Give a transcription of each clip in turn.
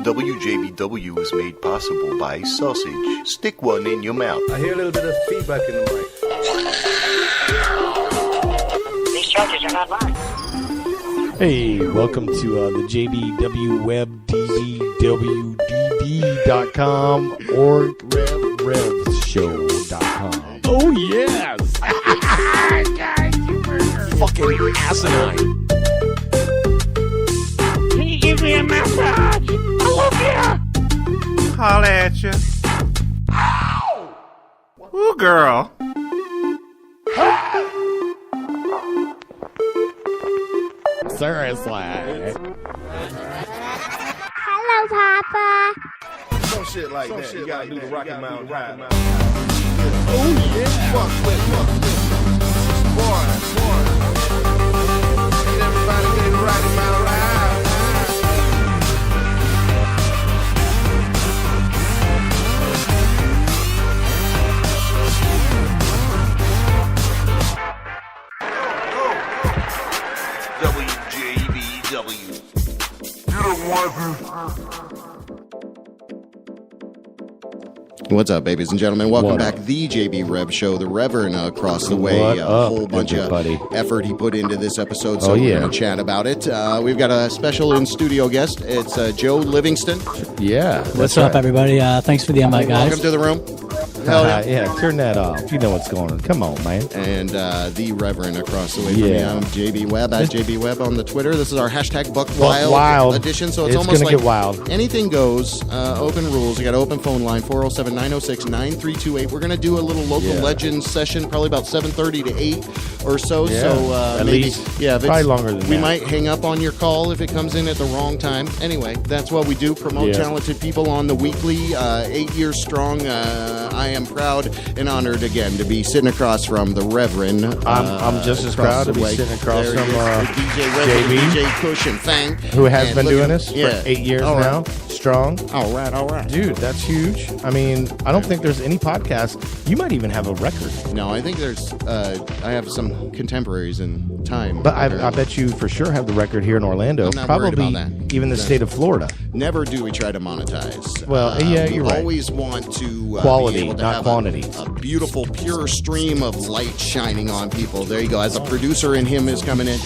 WJBW is made possible by sausage. Stick one in your mouth. I hear a little bit of feedback in the mic. These charges are not mine. Hey, welcome to the JBW Web DBWDD.com or RevRevShow.com. Oh, yes! Guys, you fucking asinine. Can you give me a massage? I love you. Holla at you. Ooh, girl. Seriously. Hello, Papa. Some shit like that. You gotta do the Rocky Mountain ride. Oh, yeah. Fuck with. Boy. Ain't everybody getting the Rocky Mountain ride? WJBW. What's up, babies and gentlemen? Welcome back. The JB Rev Show. The Reverend across the way. A whole bunch of effort he put into this episode, so we're going to chat about it. We've got a special in-studio guest. It's Joe Livingston. Yeah. What's up, everybody? Thanks for the invite, guys. Welcome to the room. Yeah, turn that off. You know what's going on. Come on, man. And the Reverend across the way from me. I'm JB Webb, at JB Webb on the Twitter. This is our hashtag Buck Wild edition, so it's almost gonna like get wild. Anything goes. Open rules. You got an open phone line, 407-906-9328. We're going to do a little local legends session, probably about 7:30 to 8 or so. Yeah, so at maybe, least. Probably longer than that. We might hang up on your call if it comes in at the wrong time. Anyway, that's what we do. Promote talented people on the weekly. 8 years strong. I am proud and honored again to be sitting across from the Reverend. I'm just as proud to be sitting across from DJ Reverend, DJ Cushion Thang, who has been doing this for 8 years now. Strong. All right. Dude, that's huge. I mean, I don't think there's any podcast. You might even have a record. No, I think there's. I have some contemporaries in time. But I bet you for sure have the record here in Orlando. I'm not probably worried about that. Even the state of Florida. Never do we try to monetize. Well, you're right. Always want to quality, be able to not have quantity. A beautiful, pure stream of light shining on people. There you go. As a producer in him is coming in.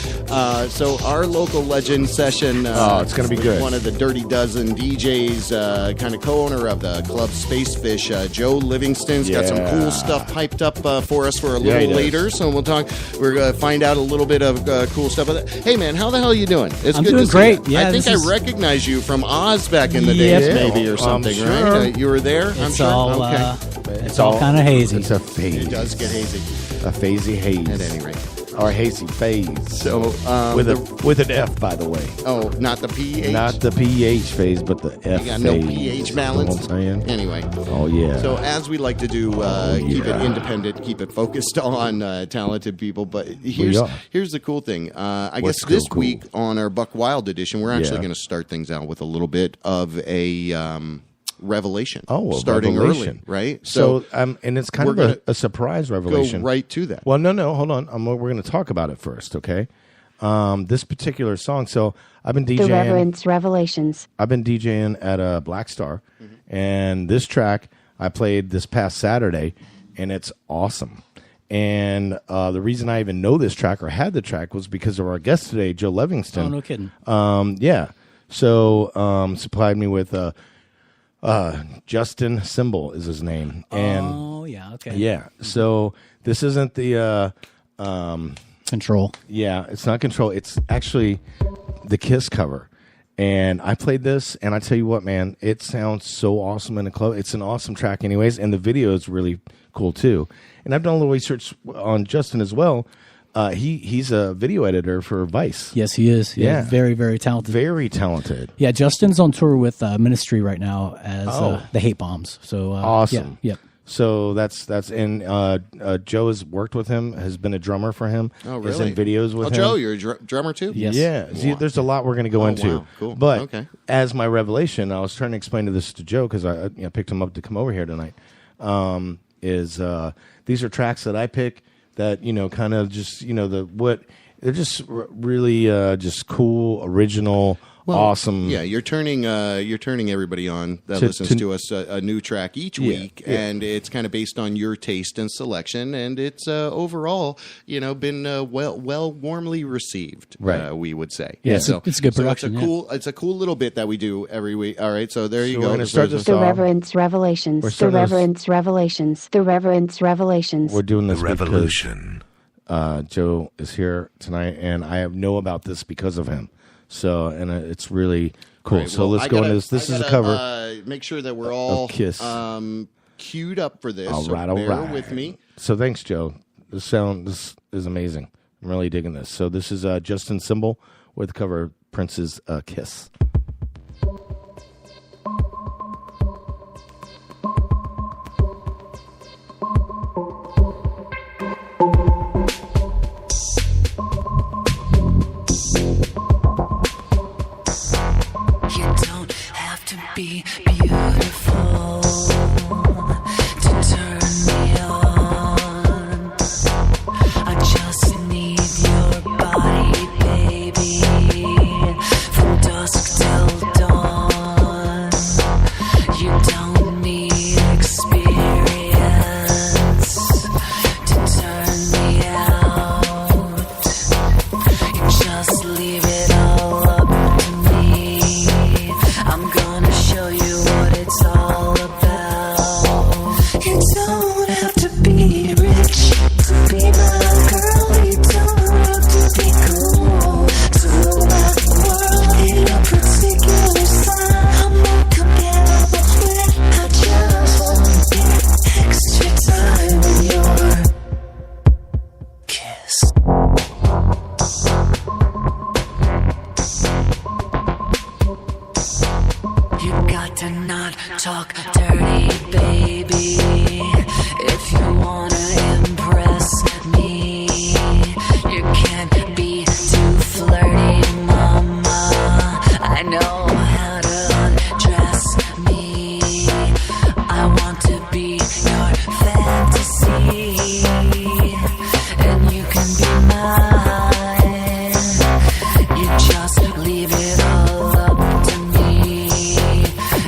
So our local legend session. It's going to be good. One of the Dirty Dozen DJs, kind of co-owner of the club Spacefish, Joe Livingston's got some cool stuff piped up for us for a little later. So we'll talk. We're going to find out a little bit of cool stuff. Hey, man, how the hell are you doing? It's I'm good doing to great. see you. Yeah, I think I recognize you from Oz back in the days, maybe, or something, right? You were there, I'm It's sure? all, okay. It's all kind of hazy. It's a phase. It does get hazy. A phasey haze. At any rate. Or a hazy phase. So, with an F, by the way. Oh, not the PH? Not the PH phase, but the F You got phase. no pH balance? You know what I'm saying? Anyway. Oh, yeah. So, as we like to do, keep it independent, keep it focused on talented people. But here's the cool thing. I guess this week on our Buck Wild edition, we're actually going to start things out with a little bit of a revelation. Starting early, right? So and it's kind of a surprise revelation. Go right to that. Well, no, hold on. We're going to talk about it first, okay? This particular song. So I've been DJing. The Reverend's Revelations. I've been DJing at Black Star, and this track I played this past Saturday, and it's awesome. And the reason I even know this track or had the track was because of our guest today, Joe Livingston. Oh, no kidding. Yeah. So supplied me with Justin Symbol is his name. And okay. Yeah. So this isn't the Control. Yeah, it's not Control. It's actually the Kiss cover. And I played this, and I tell you what, man, it sounds so awesome in the club. It's an awesome track anyways, and the video is really cool too. And I've done a little research on Justin as well. He's a video editor for Vice. Yes, he is. Yeah, very, very talented. Very talented. Yeah, Justin's on tour with Ministry right now as the Hate Bombs. So awesome. Yeah. So that's and Joe has worked with him, has been a drummer for him. Oh, really? Is in videos with him. Joe, you're a drummer too? Yes. Yeah. See, there's a lot we're going to go into. Wow. Cool. But as my revelation, I was trying to explain this to Joe because I picked him up to come over here tonight. These are tracks that I pick that kind of just they're just really just cool, original, awesome. Yeah, you're turning everybody on that listens to us a new track each week, and it's kind of based on your taste and selection, and it's overall, been warmly received. Right, we would say. Yeah, so it's a good production. It's a cool little bit that we do every week. All right, so there you go. We're gonna start this The Reverence Revelations. The Reverence Revelations. The Reverence Revelations. We're doing this Revolution. Joe is here tonight, and I know about this because of him. So, and it's really cool. Right, so let's go into this. This is a cover. Make sure that we're all Kiss. queued up for this. All right, so bear with me. So thanks, Joe. This is amazing. I'm really digging this. So this is Justin Symbol with the cover of Prince's Kiss. Be beautiful to turn me on. I just need your body, baby, from dusk till dawn. You don't need experience to turn me out. You just leave it all up to me. I'm gonna show you what it's all about. You don't have to be rich to be my girl. You don't have to be cool to rule the world in a particular style. I'm not compatible with. I just want to get extra time in your kiss. You got to not talk dirty, baby, if you wanna impress me. You can't be too flirty, mama. I know how to undress me. I want to be your fantasy, and you can be mine. You just leave it all up to me,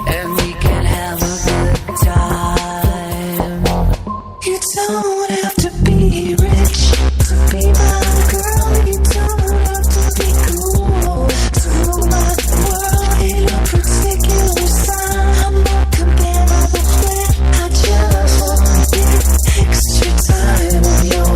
and we can have a good time. You don't have to be rich to be my girl. You don't have to be cool to rule my world in a particular style. I'm not compatible with. I just want to get extra time on your.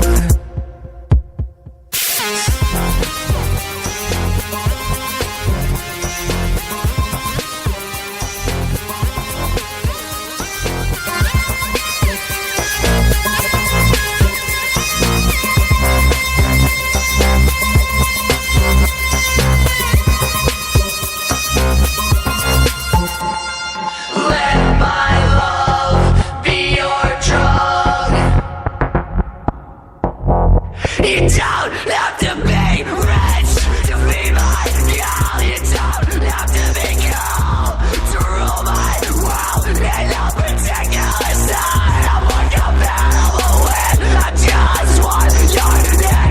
Let my love be your drug. You don't have to be rich to be my girl. You don't have to be cool to rule my world in a particular style. I'm uncompatible with. I just want your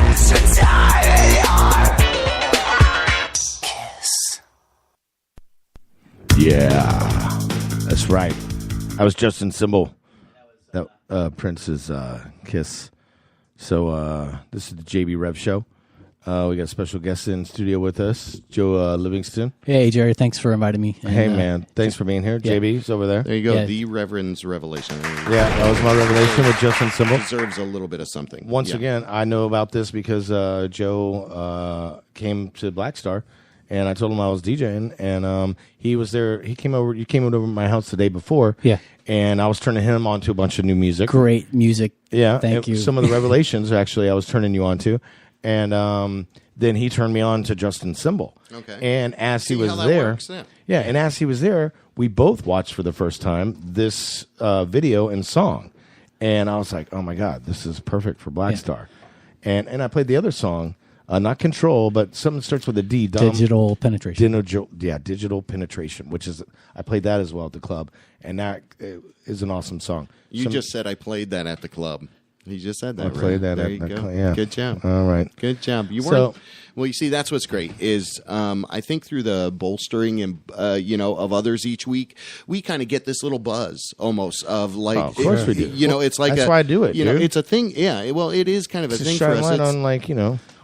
extra time in your kiss. Yeah, that's right. I was Justin Symbol. That Prince's Kiss. So this is the JB Rev Show. We got a special guest in studio with us, Joe Livingston. Hey, Jerry. Thanks for inviting me. And, Hey, man. Thanks for being here. yeah. JB's over there. There you go. Yeah. The Reverend's Revelation. Yeah, that was my revelation with Justin Symbol. Deserves a little bit of something. Once again, I know about this because Joe came to Black Star, and I told him I was DJing, and he was there. He came over. You came over to my house the day before. Yeah. And I was turning him on to a bunch of new music. Great music. Yeah. Thank you. Some of the revelations, actually, I was turning you on to. And then he turned me on to Justin Symbol. Okay. And as he was how that there, works, yeah. and as he was there, we both watched for the first time this video and song. And I was like, oh my God, this is perfect for Black Star. And I played the other song, not Control, but something that starts with a D. Digital Penetration. Digital Penetration, which is, I played that as well at the club. And that is an awesome song. You just said I played that at the club. He just said that. I played that. There you go. Yeah. Good job. All right. Good job. You weren't. Well, you see, that's what's great is I think through the bolstering and of others each week, we kind of get this little buzz almost of like. Of course we do. It's like that's why I do it. It's a thing. Yeah. Well, it is kind of a thing for us. Light on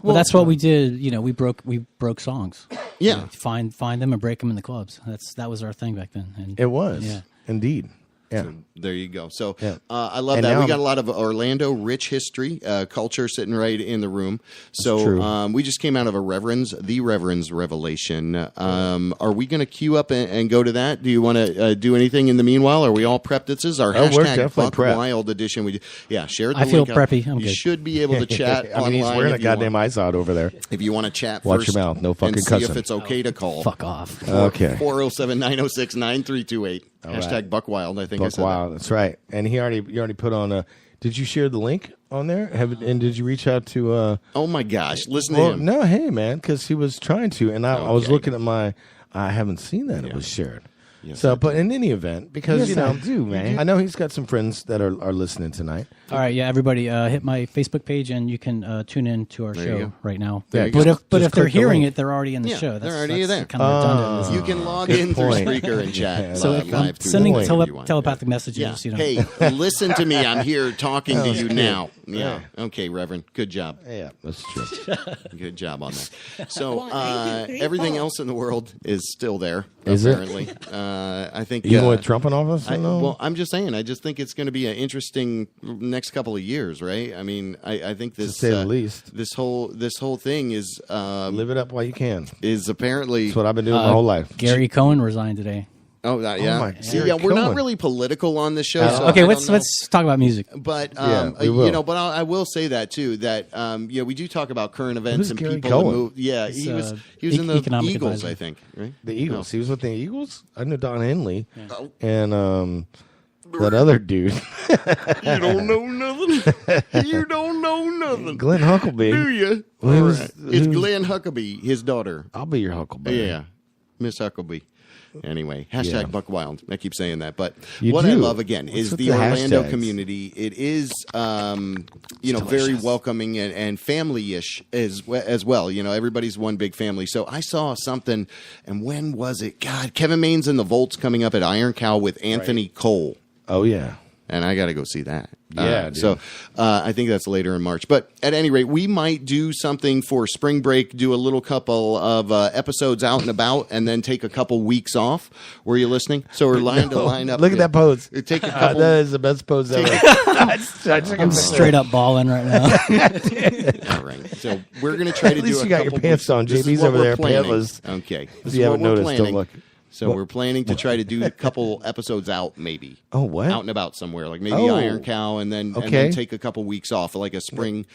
Well, that's what we did. We broke songs. Yeah. Find them and break them in the clubs. That was our thing back then. And it was. Yeah. Indeed. Yeah. So there you go. So yeah. I love that. We got a lot of Orlando rich history, culture sitting right in the room. So we just came out of the Reverend's Revelation. Are we going to queue up and go to that? Do you want to do anything in the meanwhile? Are we all prepped? This is our hashtag Buck Wild edition. Share the I feel link preppy. You should be able to chat online. He's wearing a goddamn eyes out over there. If you want to chat Watch first your mouth. No fucking and cussing. see if it's okay to call. Fuck off. Okay. 407-906-9328. Hashtag Buck Wild, I think I said Wild, that's right. And you already put on did you share the link on there? And did you reach out to oh my gosh, listen to him. No, hey man, because he was trying to, and I was looking at I haven't seen that it was shared. Yes, but in any event, because I do, man. I know he's got some friends that are listening tonight. All right, yeah, everybody, hit my Facebook page and you can tune in to our show right now. Yeah, but if they're hearing it, they're already in the show. They're already there. Kind of redundant. You can log in through Spreaker and chat. So if I'm sending telepathic messages, Hey, listen to me. I'm here talking to you now. Yeah. Okay, Reverend. Good job. Yeah, that's true. Good job on that. So everything else in the world is still there. Is apparently. I think even with Trump in office. Well, I'm just saying. I just think it's going to be an interesting next couple of years, right? I mean, I think this, to say the least, this whole thing is live it up while you can. Is apparently that's what I've been doing my whole life. Gary Cohen resigned today. Oh, yeah. We're not really political on this show. So okay, let's talk about music. But but I will say that too. That we do talk about current events and Gary people. Cohen? Yeah, he was in the Eagles, I think. Right? The Eagles. He was with the Eagles. I knew Don Henley and that other dude. You don't know nothing. You don't know nothing. Glenn Huckabee. Do you? It's Glenn Huckabee, his daughter. I'll be your Huckabee. Yeah, Miss Huckabee. Anyway, hashtag Buck Wild. I keep saying that, but I love again is the Orlando community. It is, very welcoming and family-ish as well. Everybody's one big family. So I saw something, and when was it? God, Kevin Maines and the Volts coming up at Iron Cow with Anthony Cole. Oh yeah. And I got to go see that. Yeah. So I think that's later in March. But at any rate, we might do something for spring break, do a little couple of episodes out and about, and then take a couple weeks off. Were you listening? So we're lined to line up. Look at that pose. Take a couple. That is the best pose ever. I'm straight up balling right now. All right. So we're going to try to do a couple. At least you got your pants on. JB's over there pantless. Okay. If you haven't noticed, don't look. So we're planning to try to do a couple episodes out, maybe. Oh, what? Out and about somewhere, like maybe Iron Cow, and then take a couple weeks off, like a spring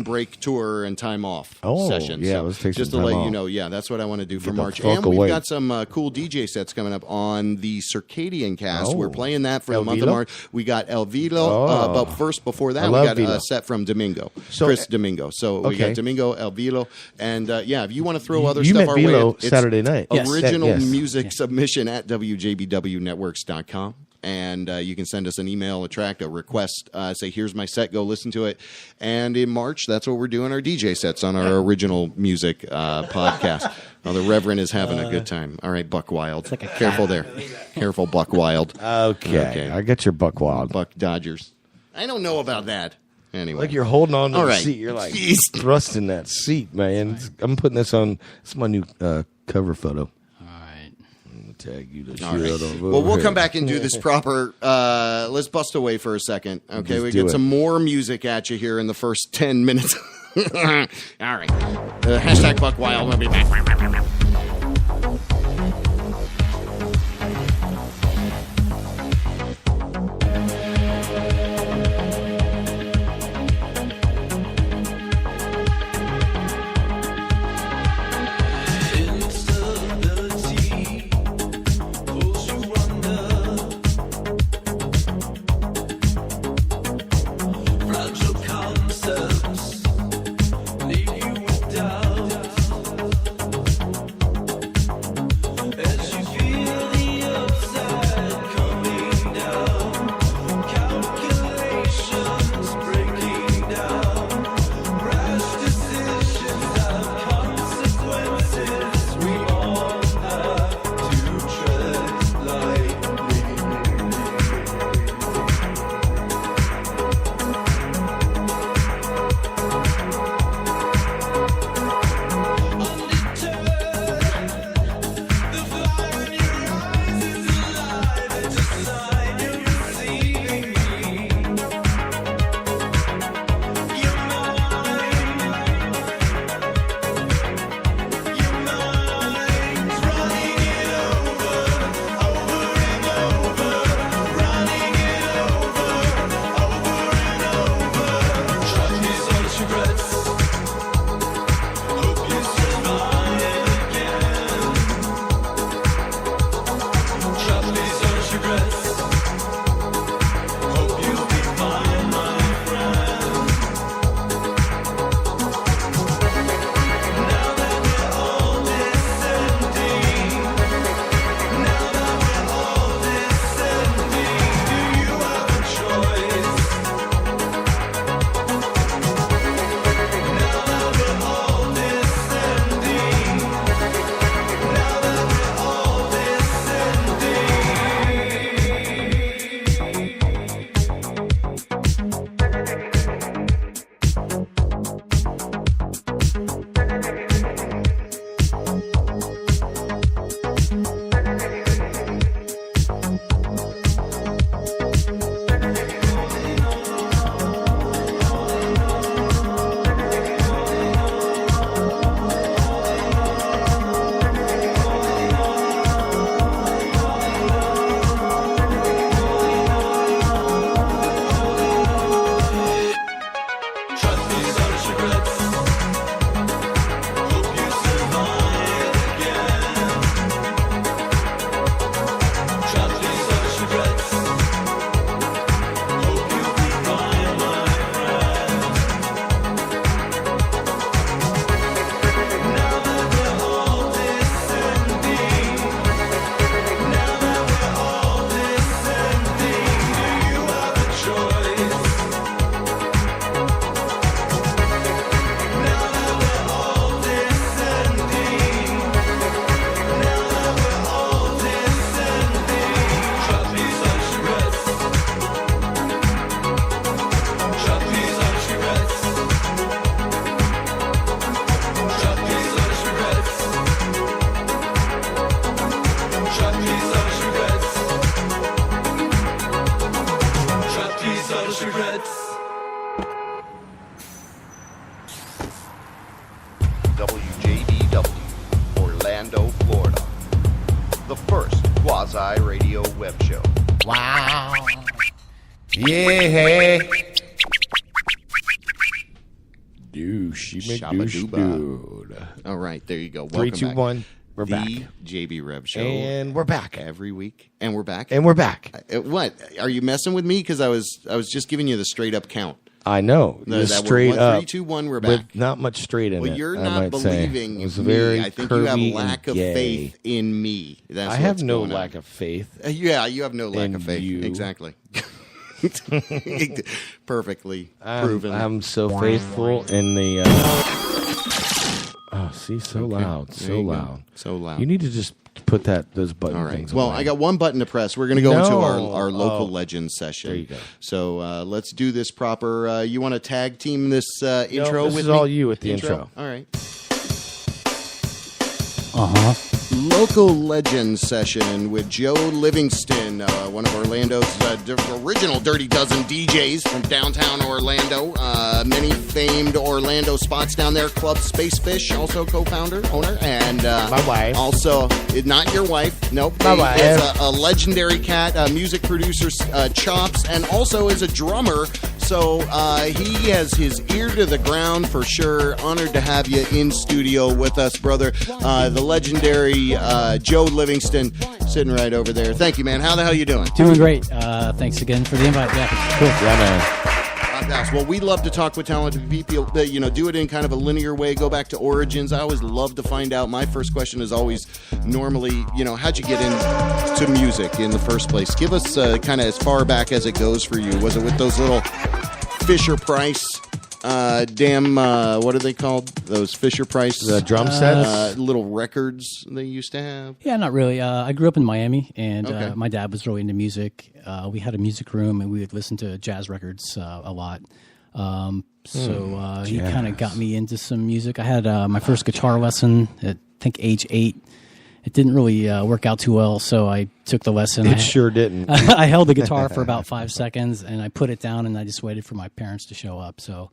break tour and time off session. Yeah, so let's take just some to time let off. you know. Yeah, that's what I want to do for March. And we've got some cool DJ sets coming up on the Circadian Cast. We're playing that for the month of March. We got El Vilo, but first before that, we got a set from Domingo, Chris Domingo. So we got Domingo, El Vilo, and if you want to throw other stuff our way, it's Saturday night. Original music submission at WJBWnetworks.com. And you can send us an email, a track, a request. Say, here's my set. Go listen to it. And in March, that's what we're doing, our DJ sets on our original music podcast. The Reverend is having a good time. All right, Buck Wild. Like Careful there. Careful, Buck Wild. Okay. I get your Buck Wild. Buck Dodgers. I don't know about that. Anyway. Like you're holding on to the seat. You're like Jeez. thrusting that seat, man. I'm putting this on. It's my new cover photo. Tag you the shit out of Well, we'll come back and do this proper. Let's bust away for a second. Okay, we get some more music at you here in the first 10 minutes. All right. Hashtag Buck Wild. We'll be back. Radio web show. Wow. Yeah. Dude. All right, there you go. Welcome 3, 2, 1. We're back. The JB Rev Show. And we're back. Every week. And we're back. What? Are you messing with me? Because I was just giving you the straight up count. I know. Straight up. 3, 2, 1, we're back. With not much straight in it. Well, you're not believing in me. I think you have lack of faith in me. I have no lack of faith. Yeah, you have no lack of faith. You. Exactly. Perfectly proven. I'm so faithful in the... Oh, see, so loud. You need to just put those button things away. Well, I got one button to press. We're going to go into our local legends session. There you go. So let's do this proper. You want to tag team this intro with me? This is all you with the intro. All right. Uh-huh. Local Legends session with Joe Livingston, one of Orlando's original Dirty Dozen DJs from downtown Orlando. Many famed Orlando spots down there. Club Space Fish, also co-founder, owner. And my wife. Also, not your wife. Nope. My wife. He has a legendary cat, music producer, chops, and also is a drummer. So he has his ear to the ground for sure. Honored to have you in studio with us, brother. The legendary Joe Livingston sitting right over there. Thank you, man. How the hell you doing? Doing great. Thanks again for the invite. Yeah, cool. Yeah, man. Well, we love to talk with talented people, do it in kind of a linear way, go back to origins. I always love to find out. My first question is always normally, how'd you get into music in the first place? Give us kind of as far back as it goes for you. Was it with those little Fisher-Price what are they called? Those Fisher-Price drum sets? Little records they used to have? Yeah, not really. I grew up in Miami, and my dad was really into music. We had a music room, and we would listen to jazz records a lot. He kind of got me into some music. I had my first guitar lesson at, I think, age 8. It didn't really work out too well, so I took the lesson. It sure didn't. I held the guitar for about 5 seconds, and I put it down, and I just waited for my parents to show up. So,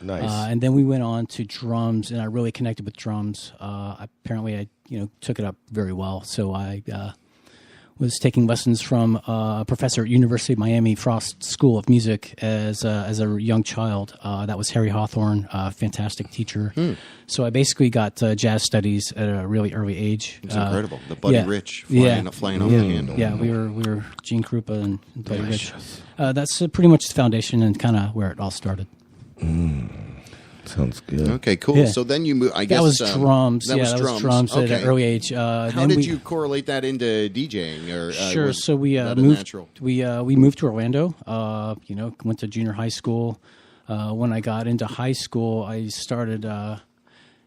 nice. And then we went on to drums, and I really connected with drums. Apparently, I took it up very well. So I was taking lessons from a professor at University of Miami Frost School of Music as a young child. That was Harry Hawthorne, a fantastic teacher. So I basically got jazz studies at a really early age. It's incredible. The Buddy Rich flying off the handle. Yeah, we were Gene Krupa and Buddy Rich. That's pretty much the foundation and kind of where it all started. Sounds good. Okay, cool. Yeah. So then you moved. I guess that was drums. That was drums at an early age. How did you correlate that into DJing? Or sure. So we moved. We moved to Orlando. Went to junior high school. When I got into high school, I started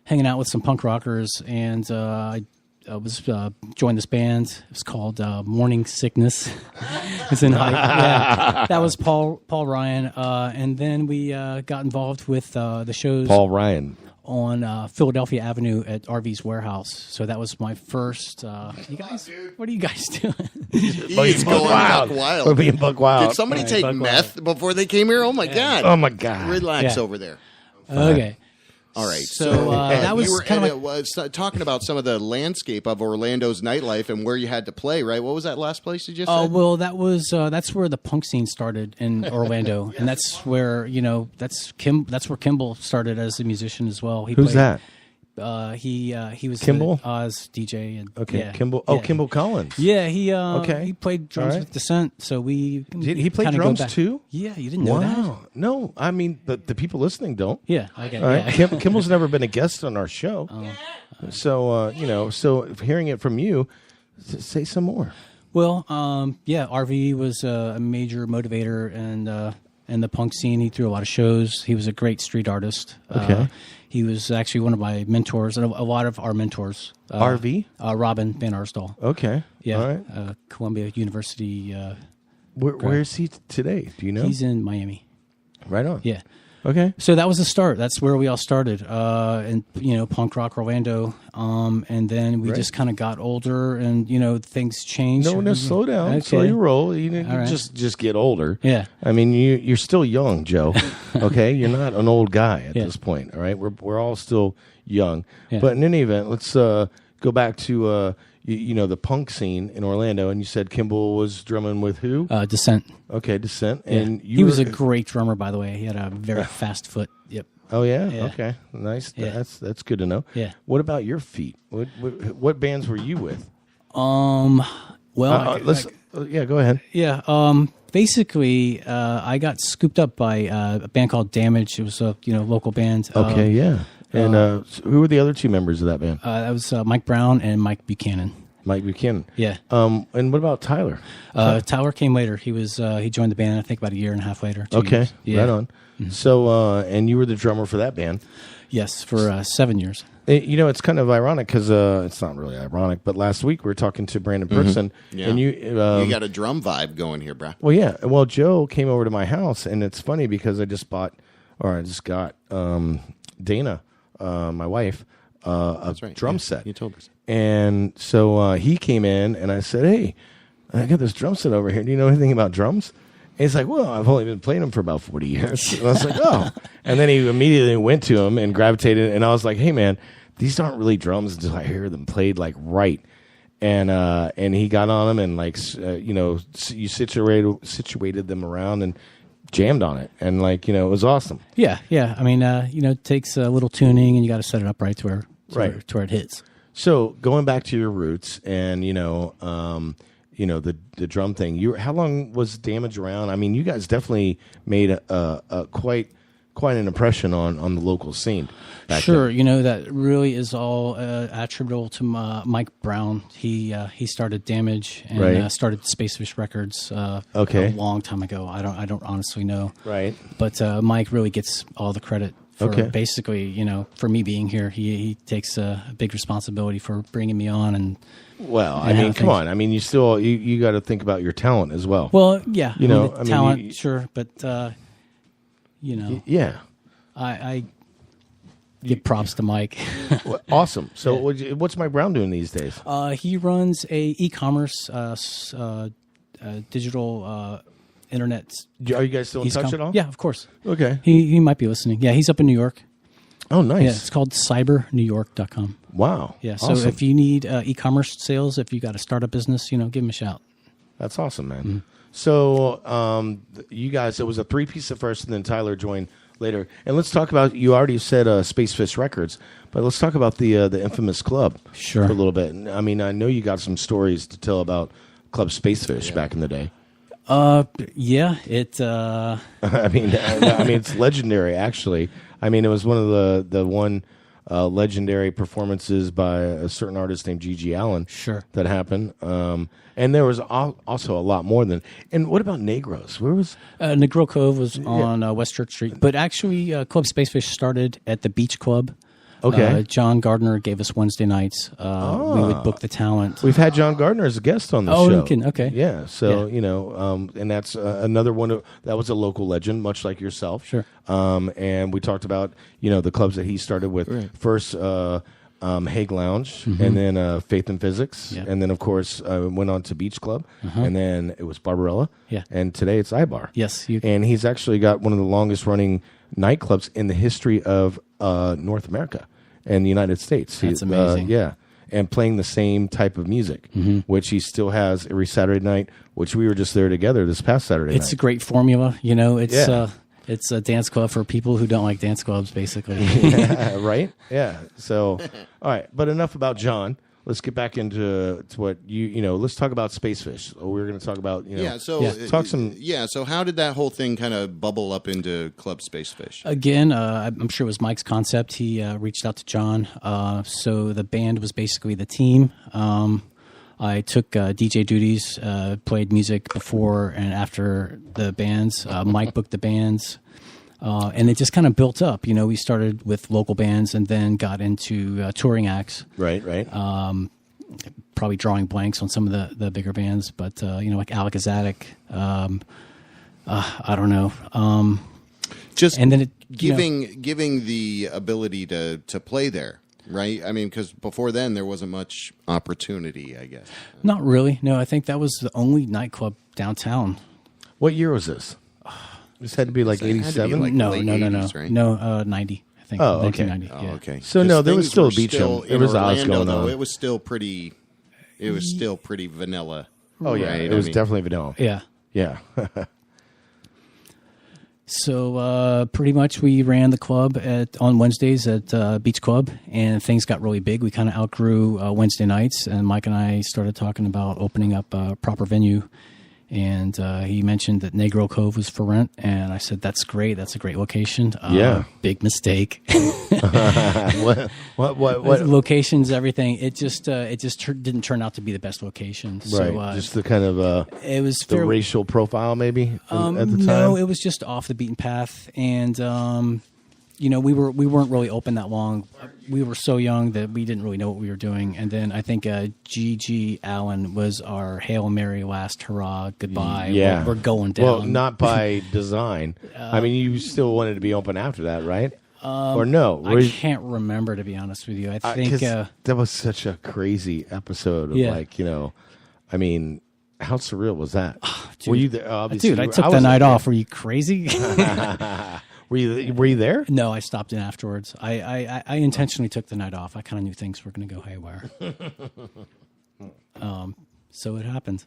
hanging out with some punk rockers, and I was joined this band. It was called Morning Sickness. It's in high. Yeah, that was Paul Ryan, and then we got involved with the shows. Paul Ryan on Philadelphia Avenue at RV's Warehouse. So that was my first. You guys, what are you guys doing? He's going buck wild. We're being buck wild. Did somebody take meth before they came here? Oh my god! Oh my god! Relax over there. Okay. All right, so that was kind of talking about some of the landscape of Orlando's nightlife and where you had to play. Right, what was that last place you just said? Oh well, that was that's where the punk scene started in Orlando, and that's where that's where Kimball started as a musician as well. Who's that? He was Kimball Oz DJ and Kimball. Oh, Kimball Collins. Yeah, he played drums with Descent. So he played drums too. Yeah, you didn't know that? No, I mean the people listening don't. Yeah, okay. All right. Kimball's never been a guest on our show, so so hearing it from you, say some more. Well, RV was a major motivator and the punk scene. He threw a lot of shows. He was a great street artist. Okay. He was actually one of my mentors and a lot of our mentors. RV? Robin Van Arsdal. Okay. Yeah. All right. Columbia University. Where is he today? Do you know? He's in Miami. Right on. Yeah. Okay. So that was the start. That's where we all started. And punk rock Orlando. And then we just kind of got older, and things changed. No, slow down. Okay. Slow your roll. You just get older. Yeah. I mean, you're still young, Joe. Okay, you're not an old guy at this point. All right, we're all still young. Yeah. But in any event, let's go back to the punk scene in Orlando, and you said Kimball was drumming with who? Descent. Okay, Descent. Yeah. And he was a great drummer, by the way. He had a very fast foot. Yep. Oh yeah? Okay, nice. Yeah. That's good to know. Yeah. What about your feet? What bands were you with? Well, go ahead. Yeah. Basically, I got scooped up by a band called Damage. It was a local band. Okay, yeah. And who were the other two members of that band? That was Mike Brown and Mike Buchanan. Mike Buchanan. Yeah. And what about Tyler? Tyler came later. He joined the band I think about a year and a half later. 2 years. Yeah. Right on. Mm-hmm. So and you were the drummer for that band? Yes, for 7 years. It's kind of ironic because it's not really ironic, but last week we were talking to Brandon Person, and you got a drum vibe going here, bro. Well, yeah. Well, Joe came over to my house, and it's funny because I just got Dana, my wife, a drum set. You told us. And so he came in, and I said, "Hey, I got this drum set over here. Do you know anything about drums?" And he's like, "Well, I've only been playing them for about 40 years." And I was like, "Oh." And then he immediately went to him and gravitated, and I was like, "Hey, man, these aren't really drums until I hear them played like right." And he got on them and you situated them around and jammed on it, and it was awesome. Yeah. I mean, it takes a little tuning, and you got to set it up right to where it hits. So going back to your roots, and the drum thing. How long was Damage around? I mean, you guys definitely made a quite an impression on the local scene. Sure, then. That really is all attributable to Mike Brown. He started Damage and started Space Fish Records. A long time ago. I don't honestly know. Right. But Mike really gets all the credit. For basically, for me being here, he takes a big responsibility for bringing me on and. Well, I mean, come on. I mean, you still you got to think about your talent as well. Well, yeah, talent, sure, but yeah, I give props to Mike. Awesome. So, what's Mike Brown doing these days? He runs a e-commerce, digital. Internet. Are you guys still in touch at all? Yeah, of course. Okay. He might be listening. Yeah, he's up in New York. Oh, nice. Yeah, it's called cybernewyork.com. Wow. Yeah, so awesome. If you need e-commerce sales, if you got a startup business, give him a shout. That's awesome, man. Mm-hmm. So you guys, it was a three-piece at first, and then Tyler joined later. And let's talk about, you already said Space Fish Records, but let's talk about the infamous club for a little bit. I mean, I know you got some stories to tell about Club Space Fish back in the day. Yeah, it. I mean, it's legendary. Actually, I mean, it was one of the one legendary performances by a certain artist named G.G. Allen. Sure, that happened. And there was also a lot more than. And what about Negros? Where was Negro Cove? Was on West Church Street, but actually, Club Space Fish started at the Beach Club. Okay. John Gardner gave us Wednesday nights. We would book the talent. We've had John Gardner as a guest on the show. Oh, you can. Okay. Yeah. So, and that's another one that was a local legend, much like yourself. Sure. And we talked about, the clubs that he started with. Right. First, Hague Lounge, and then Faith and Physics. Yeah. And then, of course, went on to Beach Club. And then it was Barbarella. Yeah. And today it's iBar. Yes. And he's actually got one of the longest running nightclubs in the history of North America and the United States. That's amazing. Yeah. And playing the same type of music, which he still has every Saturday night, which we were just there together this past Saturday night. It's a great formula. It's a dance club for people who don't like dance clubs, basically. Yeah, right? Yeah. So, all right. But enough about John. Let's get back into what let's talk about Space Fish. We're going to talk about, So how did that whole thing kind of bubble up into Club Space Fish? Again, I'm sure it was Mike's concept. He reached out to John. So the band was basically the team. I took DJ duties, played music before and after the bands. Mike booked the bands. And it just kind of built up. We started with local bands and then got into touring acts. Right. Probably drawing blanks on some of the bigger bands, but like Alec Azatic. I don't know. And then giving the ability to play there, right? I mean, because before then there wasn't much opportunity, I guess. Not really. No, I think that was the only nightclub downtown. What year was this? This had to be like 87? Like no. 80s, right? No, 90, I think. Oh, okay. 1990. Okay. So, no, there was still a beach. There was Oz going on. It was still pretty... it was still pretty vanilla. Oh yeah, right? it was definitely vanilla. Yeah. Yeah. So pretty much we ran the club on Wednesdays at Beach Club, and things got really big. We kind of outgrew Wednesday nights, and Mike and I started talking about opening up a proper venue. And he mentioned that Negro Cove was for rent, and I said, "That's great. That's a great location." Big mistake. What? Locations, everything. It just didn't turn out to be the best location. So, right. Just the kind of it was the racial profile, maybe at the time. No, it was just off the beaten path, and we weren't really open that long. We were so young that we didn't really know what we were doing. And then I think G.G. Allen was our Hail Mary last hurrah, goodbye. Yeah. We're going down. Well, not by design. I mean, you still wanted to be open after that, right? Or no? I can't remember, to be honest with you. I think that was such a crazy episode of I mean, how surreal was that? Dude, were you there? Obviously, dude, I took the night off. Were you crazy? Were you there? No, I stopped in afterwards. I intentionally took the night off. I kind of knew things were going to go haywire. So it happened.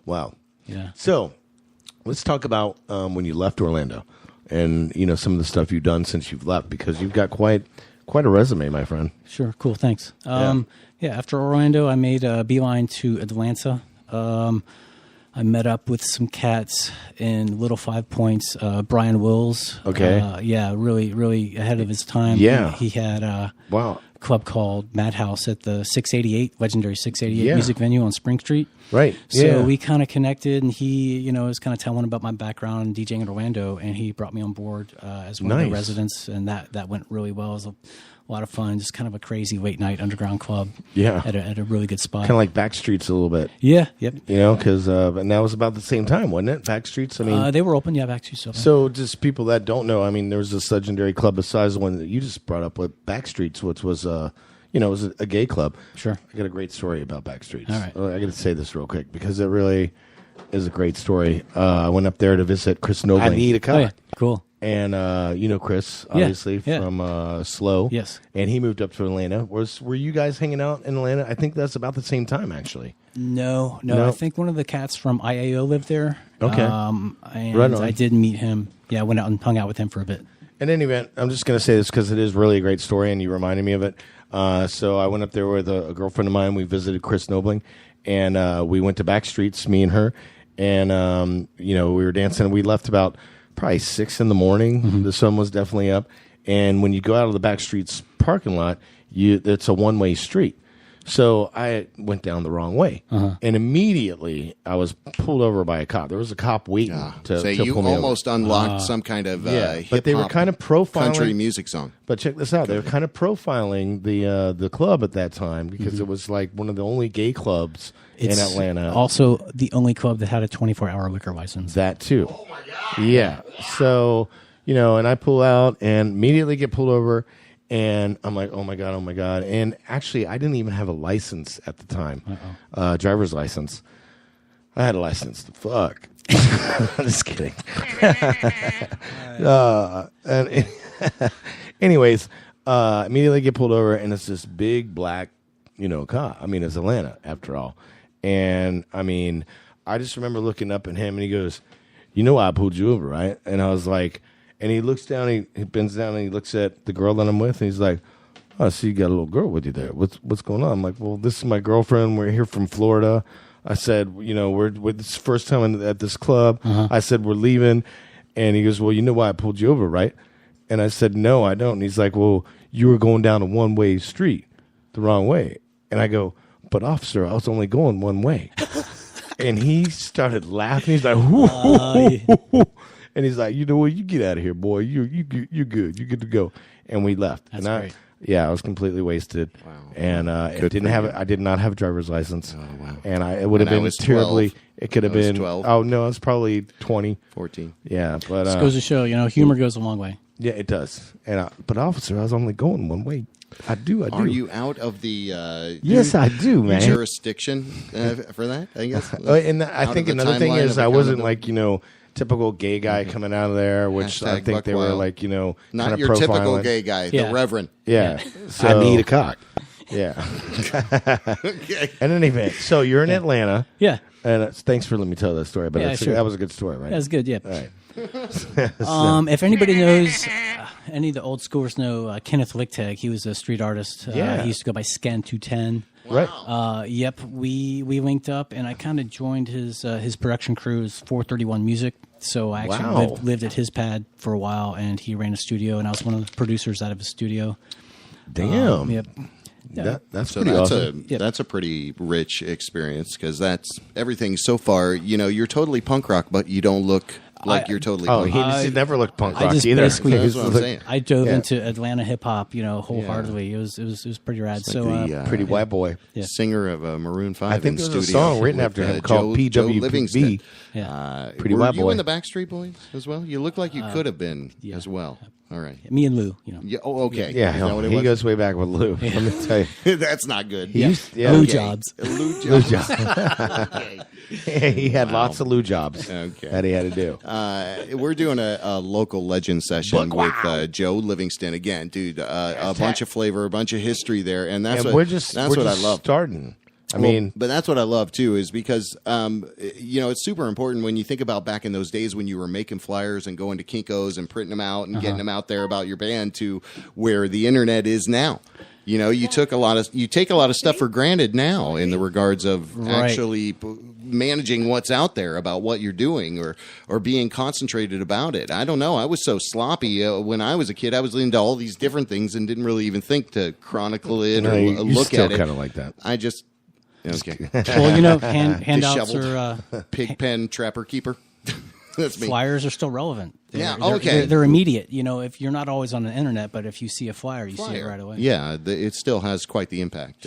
Wow. Yeah. So let's talk about when you left Orlando, and some of the stuff you've done since you've left, because you've got quite a resume, my friend. Sure. Cool. Thanks. After Orlando, I made a beeline to Atlanta. I met up with some cats in Little 5 Points. Brian Wills. Okay. Really, really ahead of his time. Yeah. He had a club called Madhouse at the 688, legendary 688 music venue on Spring Street. Right. So we kind of connected, and he, was kind of telling about my background in DJing in Orlando, and he brought me on board as one of the residents, and that went really well. It was a lot of fun, just kind of a crazy late night underground club. Yeah. At a really good spot. Kind of like Backstreets a little bit. Yeah. Yep. Because and that was about the same time, wasn't it? Backstreets. I mean, they were open. Yeah, Backstreets open. So just people that don't know, I mean, there was this legendary club besides the one that you just brought up with Backstreets, which was it was a gay club. Sure. I got a great story about Backstreets. All right. I got to say this real quick because it really is a great story. I went up there to visit Chris Nobling. I need a cut. Oh, yeah. Cool. And Chris, obviously, from Slow. Yes. And he moved up to Atlanta. Were you guys hanging out in Atlanta? I think that's about the same time, actually. No. I think one of the cats from IAO lived there. Okay. And right on. I did meet him. Yeah, I went out and hung out with him for a bit. In any event, I'm just going to say this because it is really a great story, and you reminded me of it. So I went up there with a girlfriend of mine. We visited Chris Nobling, and we went to Backstreets, me and her. And, we were dancing. We left about probably 6 a.m. Mm-hmm. The sun was definitely up. And when you go out of the Backstreets parking lot, it's a one-way street. So I went down the wrong way. Uh-huh. And immediately I was pulled over by a cop. There was a cop waiting to you pull me almost over. unlocked some kind of but they were kind of profiling country music song. But check this out. They were kind of profiling the club at that time because it was like one of the only gay clubs in Atlanta. Also the only club that had a 24-hour liquor license. That too. Oh my God. Yeah. So, and I pull out and immediately get pulled over. And I'm like, oh my God. And actually, I didn't even have a license at the time, driver's license. I had a license. Fuck. I'm just kidding. Anyways, immediately get pulled over, and it's this big black, cop. I mean, it's Atlanta, after all. And, I mean, I just remember looking up at him, and he goes, you know why I pulled you over, right? And I was like... And he looks down, he bends down, and he looks at the girl that I'm with, and he's like, oh, I see you got a little girl with you there. What's going on? I'm like, well, this is my girlfriend. We're here from Florida. I said, we're this is the first time at this club. Uh-huh. I said, we're leaving. And he goes, well, you know why I pulled you over, right? And I said, no, I don't. And he's like, well, you were going down a one-way street the wrong way. And I go, but officer, I was only going one way. And he started laughing. He's like, and he's like, you know what? You get out of here, boy. You're good. You're good to go. And we left. That's and great. I was completely wasted. Wow. And I did not have a driver's license. Oh, wow. And it would have been terribly. 12. It could have been 12. Oh no, it's probably 20, 14. Yeah, but this goes to show, humor goes a long way. Yeah, it does. And but officer, I was only going one way. I do. Are you out of the yes, I do, man. Jurisdiction for that? I guess. And I think another thing is I wasn't like typical gay guy coming out of there, which # I think they were like, not kind of your profiling. typical gay guy, the Reverend. Yeah. So, I need a cock. Yeah. Okay. In any event, so you're in Atlanta. Yeah. And thanks for letting me tell that story. But Yeah, sure. that was a good story, right? That was good, yeah. All right. If anybody knows, any of the old schoolers know Kenneth Lichtenstein. He was a street artist. He used to go by Scan 210. Right. Yep. We linked up, and I kind of joined his production crew's 431 Music. So I actually lived at his pad for a while, and he ran a studio, and I was one of the producers out of his studio. Damn. Yep. Yeah. That's pretty awesome. That's a pretty rich experience because that's everything so far. You know, you're totally punk rock, but you don't look like you're totally punk rock. He never looked punk rock just either. Basically, that's what I'm saying. I dove into Atlanta hip hop, wholeheartedly. It was pretty rad. It's so like pretty white boy. Singer of Maroon 5 I think in there's studio a song written with, after him called Joe PWB. Livingston. Pretty were white you boy. in the Backstreet Boys as well? You look like you could have been as well. All right. Me and Lou, Yeah. Oh, okay. Yeah, Is that what it he was? goes way back with Lou. Let me tell you. That's not good. Lou jobs. Lou jobs. He had lots of Lou jobs that he had to do. We're doing a local legend session with Joe Livingston again, dude. A bunch of flavor, a bunch of history there, and that's what I love. Starting. But that's what I love too, is because it's super important when you think about back in those days when you were making flyers and going to Kinko's and printing them out and getting them out there about your band to where the internet is now. You know, you take a lot of stuff for granted now in the regards of actually managing what's out there about what you're doing or being concentrated about it. I don't know. I was so sloppy when I was a kid. I was into all these different things and didn't really even think to chronicle it or look at it. Kind of like that. I just. Okay. Well, handouts are pig pen trapper keeper. That's me. Flyers are still relevant. Okay. They're immediate. If you're not always on the internet, but if you see a flyer, you see it right away. Yeah, it still has quite the impact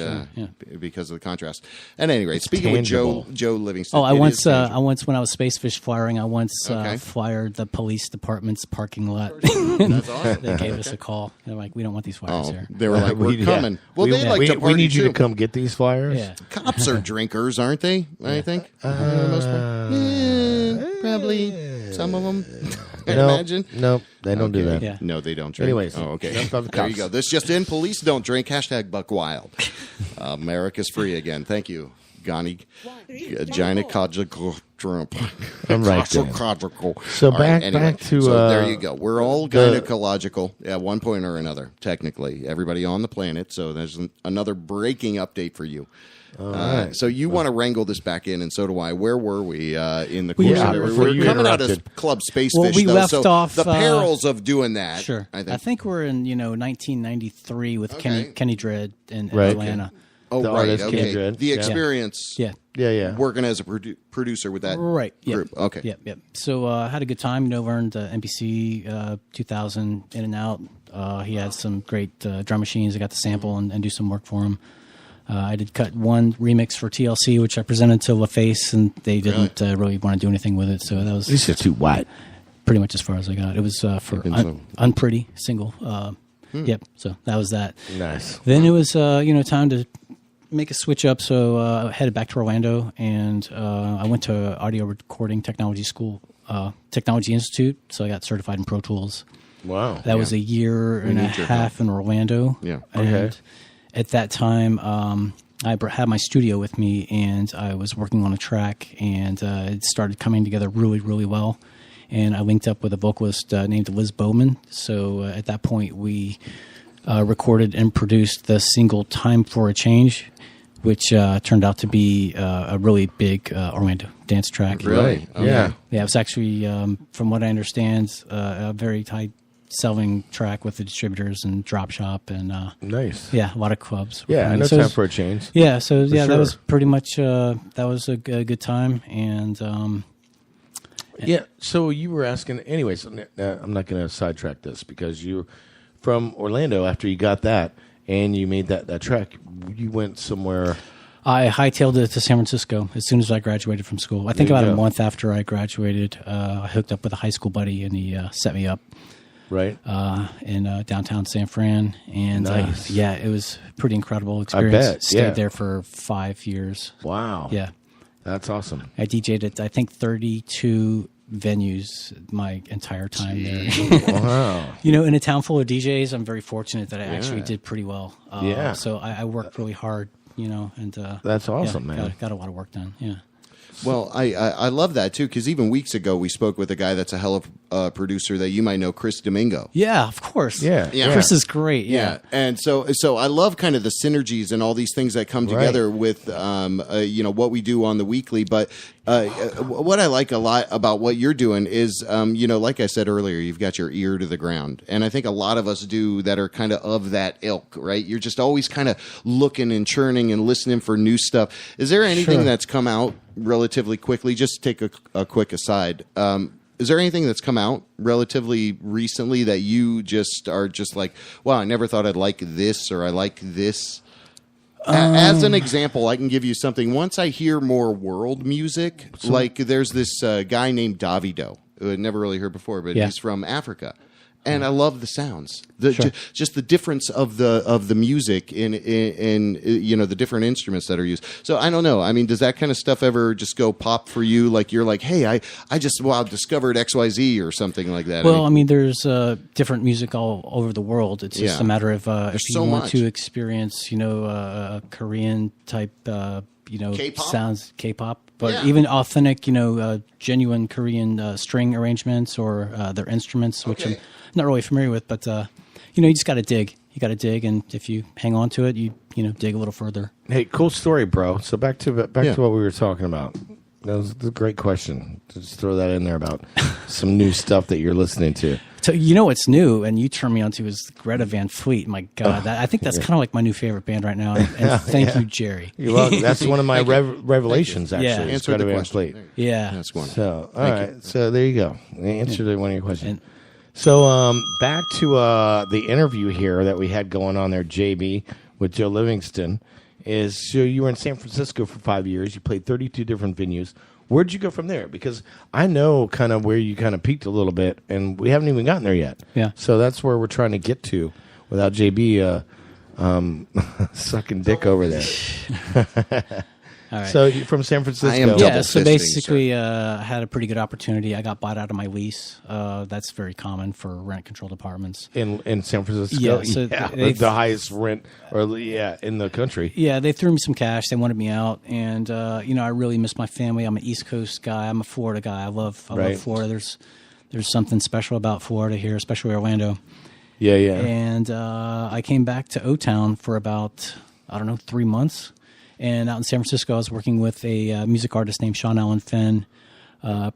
because of the contrast. At any rate, speaking with Joe Livingston. I once when I was space fish flyering, I once flyered the police department's parking lot. That's awesome. They gave us a call. They're like, "We don't want these flyers here." They were like, "We're coming." Well, they like to party we need you too. to come get these flyers. Yeah. Cops are drinkers, aren't they? I think for the most part. Probably some of them. Imagine. No, they don't do that. Yeah. No, they don't drink. Anyways, okay. There you go. This just in: police don't drink. #Buck Wild. America's free again. Thank you, Gani. Gynecological Trump. I'm right. So back to there you go. We're all gynecological at one point or another. Technically, everybody on the planet. So there's another breaking update for you. Right. So you want to wrangle this back in, and so do I. Where were we in the course of it? We're coming out of Club Space Fish, we though, left so off the perils of doing that. Sure. I think we're in 1993 with Kenny Dread in Right. Atlanta. Oh, The right. artist Okay. Kenny Dread. The experience. Yeah. Working as a producer with that group. Okay. Yep. So I had a good time. Learned NBC 2000 in and out. He had some great drum machines. I got to sample and do some work for him. I did cut one remix for TLC, which I presented to LaFace, and they didn't really want to do anything with it. So that was This is too white. pretty much as far as I got. It was for Unpretty single. Yep. So that was that. Nice. Then it was time to make a switch up. So I headed back to Orlando, and I went to Audio Recording Technology School, Technology Institute. So I got certified in Pro Tools. Wow. That was a year and a half in Orlando. Yeah. And at that time, I had my studio with me, and I was working on a track, and it started coming together really, really well. And I linked up with a vocalist named Liz Bowman. So at that point, we recorded and produced the single "Time for a Change," which turned out to be a really big Orlando dance track. Really? Okay. Yeah. Yeah, it was actually, from what I understand, a very high selling track with the distributors and Drop Shop and nice. Yeah, a lot of clubs. Yeah, I know Time for a Change. Yeah, so For sure. that was pretty much that was a good time. And yeah, so you were asking. Anyways, I'm not going to sidetrack this because you're from Orlando. After you got that and you made that track, you went somewhere. I hightailed it to San Francisco as soon as I graduated from school. I think about a month after I graduated, I hooked up with a high school buddy, and he set me up. Right. In downtown San Fran. And nice. It was a pretty incredible experience. I bet. Stayed there for 5 years. Wow. Yeah. That's awesome. I DJ'd at, I think, 32 venues my entire time there. Wow. In a town full of DJs, I'm very fortunate that I actually did pretty well. So I worked really hard, and that's awesome, man. Got a lot of work done. Yeah. Well, I love that too, because even weeks ago we spoke with a guy that's a hell of a producer that you might know, Chris Domingo. Yeah, of course. Yeah. Chris is great. Yeah. And so I love kind of the synergies and all these things that come together with what we do on the weekly. But what I like a lot about what you're doing is like I said earlier, you've got your ear to the ground, and I think a lot of us do that are kind of that ilk, right? You're just always kind of looking and churning and listening for new stuff. Is there anything that's come out relatively quickly? Just take a quick aside. Is there anything that's come out relatively recently that you just are just like, wow, I never thought I'd like this, or I like this? As an example, I can give you something. Once I hear more world music, like there's this guy named Davido, who I'd never really heard before, but he's from Africa. And I love the sounds, just the difference of the music in the different instruments that are used. So I don't know. I mean, does that kind of stuff ever just go pop for you? Like you're like, hey, I just discovered XYZ or something like that. Well, I mean, there's different music all over the world. It's just a matter of if you want to experience, Korean type, K-pop? sounds, K-pop. But even authentic, genuine Korean string arrangements or their instruments, which I'm not really familiar with, but you just got to dig. You got to dig, and if you hang on to it, you dig a little further. Hey, cool story, bro. So back to what we were talking about. That was a great question. Just throw that in there about some new stuff that you're listening to. So what's new, and you turned me on to, is Greta Van Fleet. My God, I think that's kind of like my new favorite band right now. And thank you, Jerry. You're welcome. That's one of my revelations, actually. Yeah. Answer the question. Fleet. Yeah. That's one. So, all right. So there you go. Answer one of your questions. So back to the interview here that we had going on there, JB, with Joe Livingston. So you were in San Francisco for 5 years. You played 32 different venues. Where'd you go from there? Because I know kind of where you kind of peaked a little bit, and we haven't even gotten there yet. Yeah. So that's where we're trying to get to without JB sucking dick over there. All right. So you're from San Francisco. I am so basically I had a pretty good opportunity. I got bought out of my lease. That's very common for rent-controlled apartments. In San Francisco? Yeah. So the highest rent in the country. Yeah, they threw me some cash. They wanted me out. And, I really miss my family. I'm an East Coast guy. I'm a Florida guy. I love Florida. There's something special about Florida here, especially Orlando. Yeah. And I came back to O-Town for about, 3 months. And out in San Francisco, I was working with a music artist named Sean Allen Finn,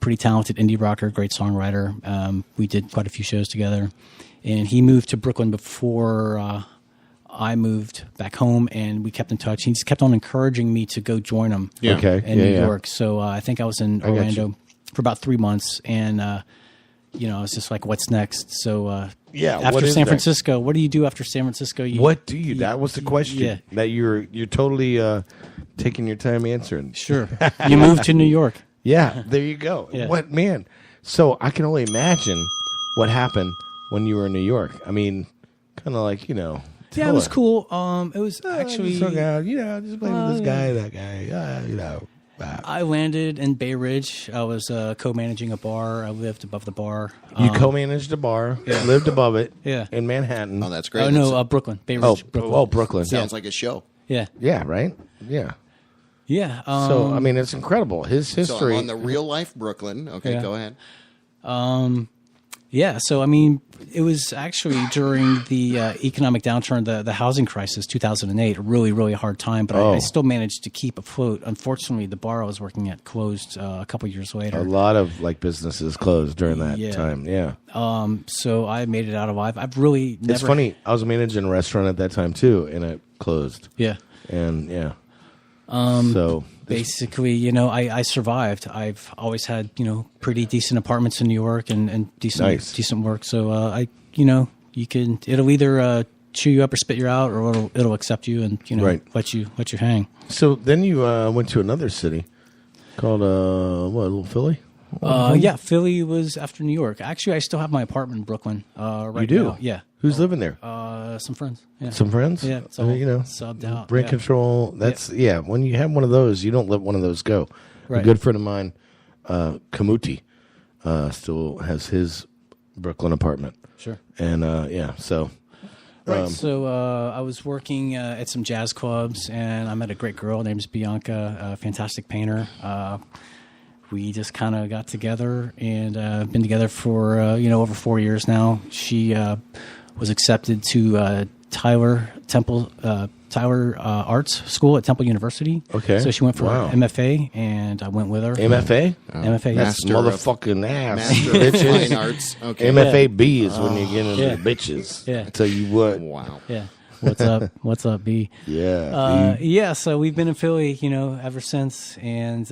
pretty talented indie rocker, great songwriter. We did quite a few shows together. And he moved to Brooklyn before I moved back home, and we kept in touch. He just kept on encouraging me to go join him in New York. So I think I was in Orlando for about 3 months, and I was just like, what's next? So after San Francisco, what do you do after San Francisco? What do you? That was the question that you're totally taking your time answering. Sure. You moved to New York. Yeah, there you go. Yeah. What, man? So I can only imagine what happened when you were in New York. I mean, kind of like, Yeah, it was cool. It was actually... just hung out, just playing with this guy, that guy, I landed in Bay Ridge. I was co-managing a bar. I lived above the bar. You co-managed a bar, lived above it in Manhattan. Oh, that's great. Oh, no, Brooklyn. Bay Ridge, Brooklyn. Brooklyn. Sounds like a show. Yeah. Yeah, right? Yeah. Yeah. So, I mean, it's incredible. His history. So on the real life Brooklyn. Okay, go ahead. Yeah, so I mean, it was actually during the economic downturn, the housing crisis, 2008, a really, really hard time, but I still managed to keep afloat. Unfortunately, the bar I was working at closed a couple years later. A lot of businesses closed during that time, yeah. So I made it out alive. I've really never... It's funny, I was managing a restaurant at that time too, and it closed. Yeah. And, so... Basically, I survived. I've always had, pretty decent apartments in New York and decent work. So, it'll either chew you up or spit you out, or it'll accept you and, let you hang. So then you went to another city called, Little Philly? Yeah, Philly was after New York. Actually, I still have my apartment in Brooklyn right now. You do? Yeah. Who's living there? Some friends. Yeah. Some friends? Yeah. It's all subbed out. Rent control. That's, when you have one of those, you don't let one of those go. Right. A good friend of mine, Kamuti, still has his Brooklyn apartment. Sure. And so. Right. So I was working at some jazz clubs, and I met a great girl named Bianca, a fantastic painter. We just kind of got together and been together for over 4 years now. She was accepted to Tyler Arts School at Temple University. Okay. So she went for MFA, and I went with her. MFA? MFA. That's motherfucking ass. Master of Fine Arts. Okay. MFA B is when you get into the bitches. Yeah. I tell you what. Wow. Yeah. What's up? What's up, B? Yeah. So we've been in Philly, ever since, and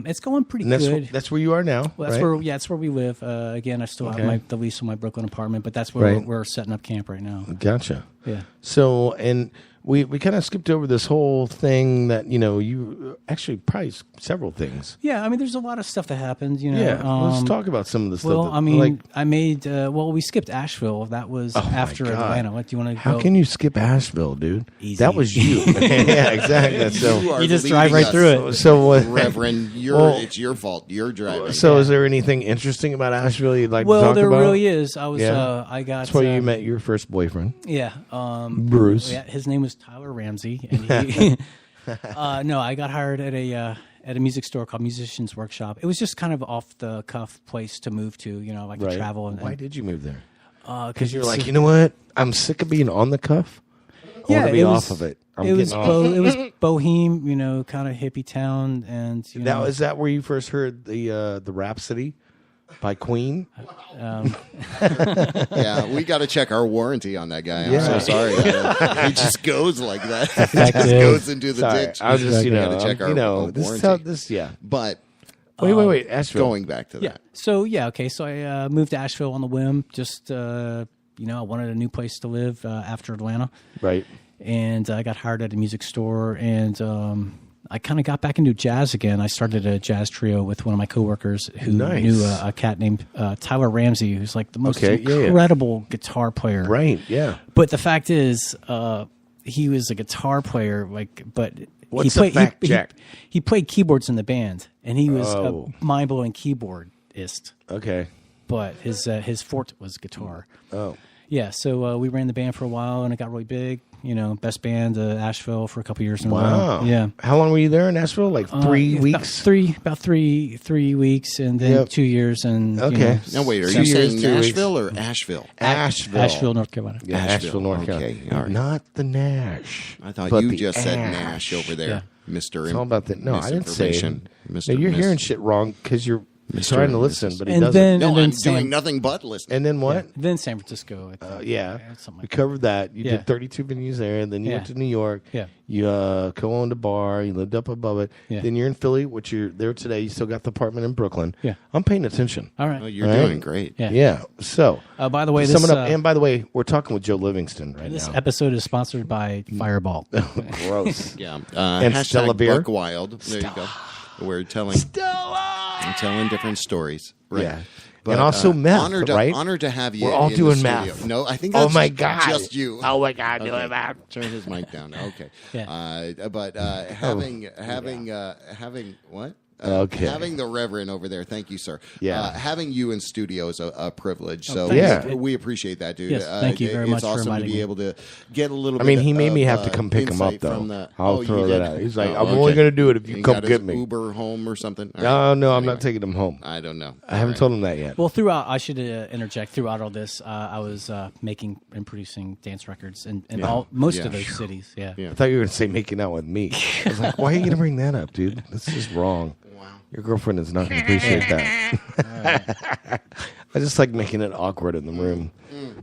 it's going pretty good. That's where you are now. Well, that's right? that's where we live. Again, I still have the lease on my Brooklyn apartment, but that's where we're setting up camp right now. Gotcha. Yeah. So, and we kind of skipped over this whole thing that you actually probably several things. Yeah, I mean, there's a lot of stuff that happened. Yeah, let's talk about some of the stuff. Well, I mean, I made. We skipped Asheville. That was after Atlanta. What do you want to go? How can you skip Asheville, dude? Easy. That was you. Yeah, exactly. So you just drive right through it. So Reverend, it's your fault. You're driving. So, is there anything interesting about Asheville you'd like to talk about? Well, there really is. I was. I got. That's where you met your first boyfriend. Yeah. Bruce. Yeah, his name was Tyler Ramsey, and he. No, I got hired at a music store called Musicians Workshop. It was just kind of off the cuff place to move to. To travel. Why did you move there? Because you're like, you know what? I'm sick of being on the cuff. I want to be off of it. It was boheme, kind of hippie town, and now is that where you first heard the Rhapsody by Queen? Yeah, we got to check our warranty on that guy. I'm so sorry. He just goes like that. He just goes into the ditch. I was just, we got to check our warranty. But wait, Asheville. Going back to that. So okay. So I moved to Asheville on the whim. Just I wanted a new place to live after Atlanta. Right. And I got hired at a music store, and I kind of got back into jazz again. I started a jazz trio with one of my coworkers who knew a cat named Tyler Ramsey, who's like the most incredible guitar player. Right, yeah. But the fact is, he was a guitar player, but what's the fact, Jack? He played keyboards in the band, and he was a mind-blowing keyboardist. Okay. But his forte was guitar. Oh. Yeah, so we ran the band for a while, and it got really big. Best band Asheville for a couple years in a row. Yeah. How long were you there in Asheville? Like 3 weeks? About three weeks, and then 2 years. And okay. Now wait, are you saying Nashville or Asheville? Asheville, North Carolina. Yeah, Asheville, North Carolina. Okay, all right. Not the Nash. I thought you just said Nash over there, Mister. It's all about that. No, I didn't say it. Mr. No, you're hearing shit wrong because you're trying to listen, but he and doesn't. No, I'm doing nothing but listening. And then what? Yeah. Then San Francisco. We covered that. You did 32 venues there, and then you went to New York. Yeah. You co-owned a bar. You lived up above it. Yeah. Then you're in Philly, which you're there today. You still got the apartment in Brooklyn. Yeah. I'm paying attention. All right. Oh, you're doing great. Yeah. Yeah. So, by the way, and by the way, we're talking with Joe Livingston right this now. This episode is sponsored by Fireball. Gross. Yeah. And Stella Beer. Buck Wild. There you go. We're telling different stories. Right. Yeah. But, and also meth, right? Honored to have you. We're all in doing the meth. studio. No, I think that's just you. Oh my God, Okay. doing meth. Turn his mic down. Okay. Yeah. But having what? Okay. Having the Reverend over there, thank you, sir. Yeah. Having you in studio is a privilege. So we appreciate that, dude. Yes, thank you very much for It's awesome to inviting be me. able to get a little. I mean, bit he made me of, have to come pick him up, insight though. from the- I'll throw you that did? out. He's like, Oh, I'm only okay. going to do it if you He come got his get me. Uber home or something. All No, right. I'm Anyway. not taking him home. I don't know. I haven't told him that yet. Well, throughout, I should interject. Throughout all this, I was making and producing dance records in most of those cities. Yeah. I thought you were going to say making out with me. I was like, why are you going to bring that up, dude? That's just wrong. Wow. Your girlfriend is not going to appreciate that. I just like making it awkward in the room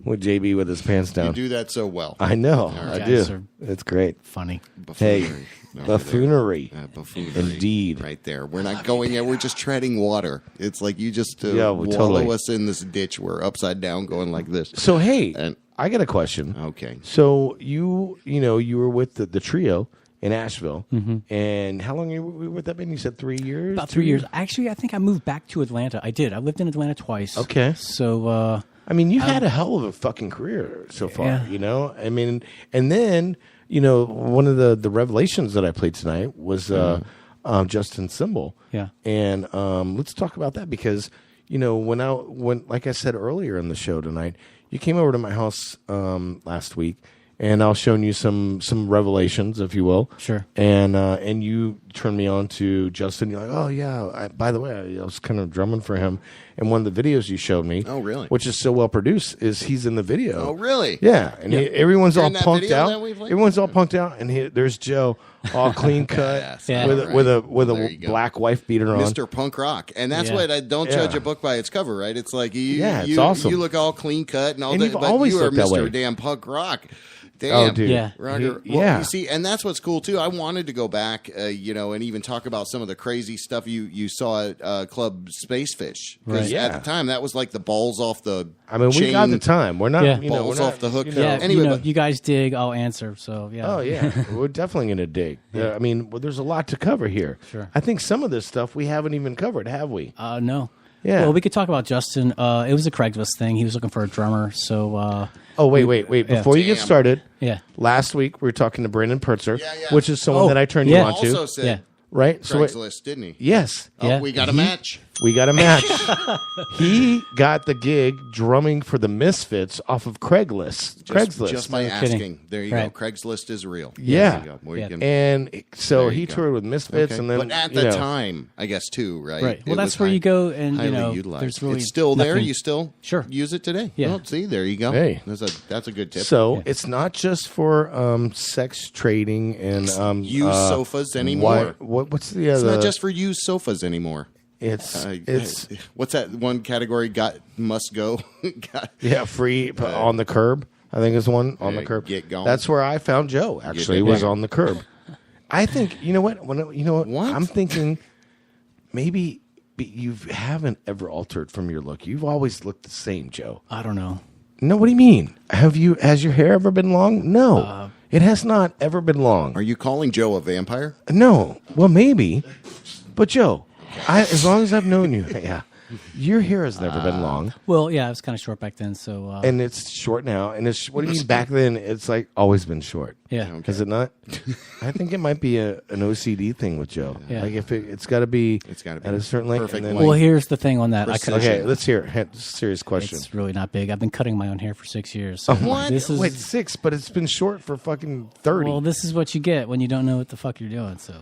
with JB with his pants down. You do that so well. I know. Right. I do. It's great. Funny. Hey, Buffoonery. buffoonery. Indeed. Right there. We're not going there. We're just treading water. It's like you just wallow totally. us in this ditch. We're upside down going like this. So, hey, And- I got a question. Okay. So, you were with the trio in Asheville. And how long were you with that band? You said 3 years? About 3 years. Actually, I think I moved back to Atlanta. I did. I lived in Atlanta twice. Okay. So, I mean, you've had a hell of a fucking career so far, Yeah. I mean, and then, one of the revelations that I played tonight was Justin Cymbal. Yeah. And let's talk about that because, when like I said earlier in the show tonight, you came over to my house last week, and I was showing you some revelations, if you will. Sure. And you turned me on to Justin. You're like, oh yeah. By the way, I was kind of drumming for him. And one of the videos you showed me, oh really, which is so well produced, is he's in the video. Oh really? Yeah. And everyone's all punked out. Like? Everyone's all punked out, and there's Joe, all clean cut, with a black wife beater on, Mr. Punk Rock. And that's what I don't judge a book by its cover, right? It's like it's awesome. You look all clean cut and all and that, you've but always you are looked that way. Mr. Damn Punk Rock. Damn. Oh, dude. Yeah. Roger. Well, you see, and that's what's cool too. I wanted to go back, and even talk about some of the crazy stuff you saw at Club Spacefish. Because at the time, that was like the balls off the. I mean, we got the time. We're not balls off the hook. Yeah. Anyway, you guys dig, I'll answer. So yeah. Oh yeah, we're definitely going to dig. I mean, there's a lot to cover here. Sure. I think some of this stuff we haven't even covered, have we? No. Yeah. Well, we could talk about Justin. It was a Craigslist thing. He was looking for a drummer. So. Oh wait! Before you get started, last week we were talking to Brandon Pertzer, which is someone that I turned you on to. Also said right? Craigslist, didn't he? Yes. Oh, we got a match. We got a match. He got the gig drumming for the Misfits off of Craigslist. Just by asking. There you go. Craigslist is real. Yeah. And so he toured with Misfits, and then but at the time, I guess too, right? Right. Well, that's where you go, and utilized. there's really it's still there. nothing. You still use it today. Yeah. Well, see, there you go. Hey. That's a good tip. So it's not just for sex trading and used sofas anymore. What's the other? It's not just for used sofas anymore. It's what's that one category? Must go. Free on the curb. I think is one on the curb. Get going. That's where I found Joe. Actually, was on the curb. I think you know what. What? I'm thinking maybe you haven't ever altered from your look. You've always looked the same, Joe. I don't know. No, what do you mean? Has your hair ever been long? No, it has not ever been long. Are you calling Joe a vampire? No. Well, maybe, but Joe. As long as I've known you, your hair has never been long. Well, it was kind of short back then, so and it's short now. And it's what do you mean back then? It's like always been short. Yeah, Is it not? I think it might be an OCD thing with Joe. Yeah. Like if it's got to be at a certain length. Perfect. Well, here's the thing on that. Okay, let's hear it. Serious question. It's really not big. I've been cutting my own hair for 6 years. So what? Wait, 6? But it's been short for fucking 30. Well, this is what you get when you don't know what the fuck you're doing. So,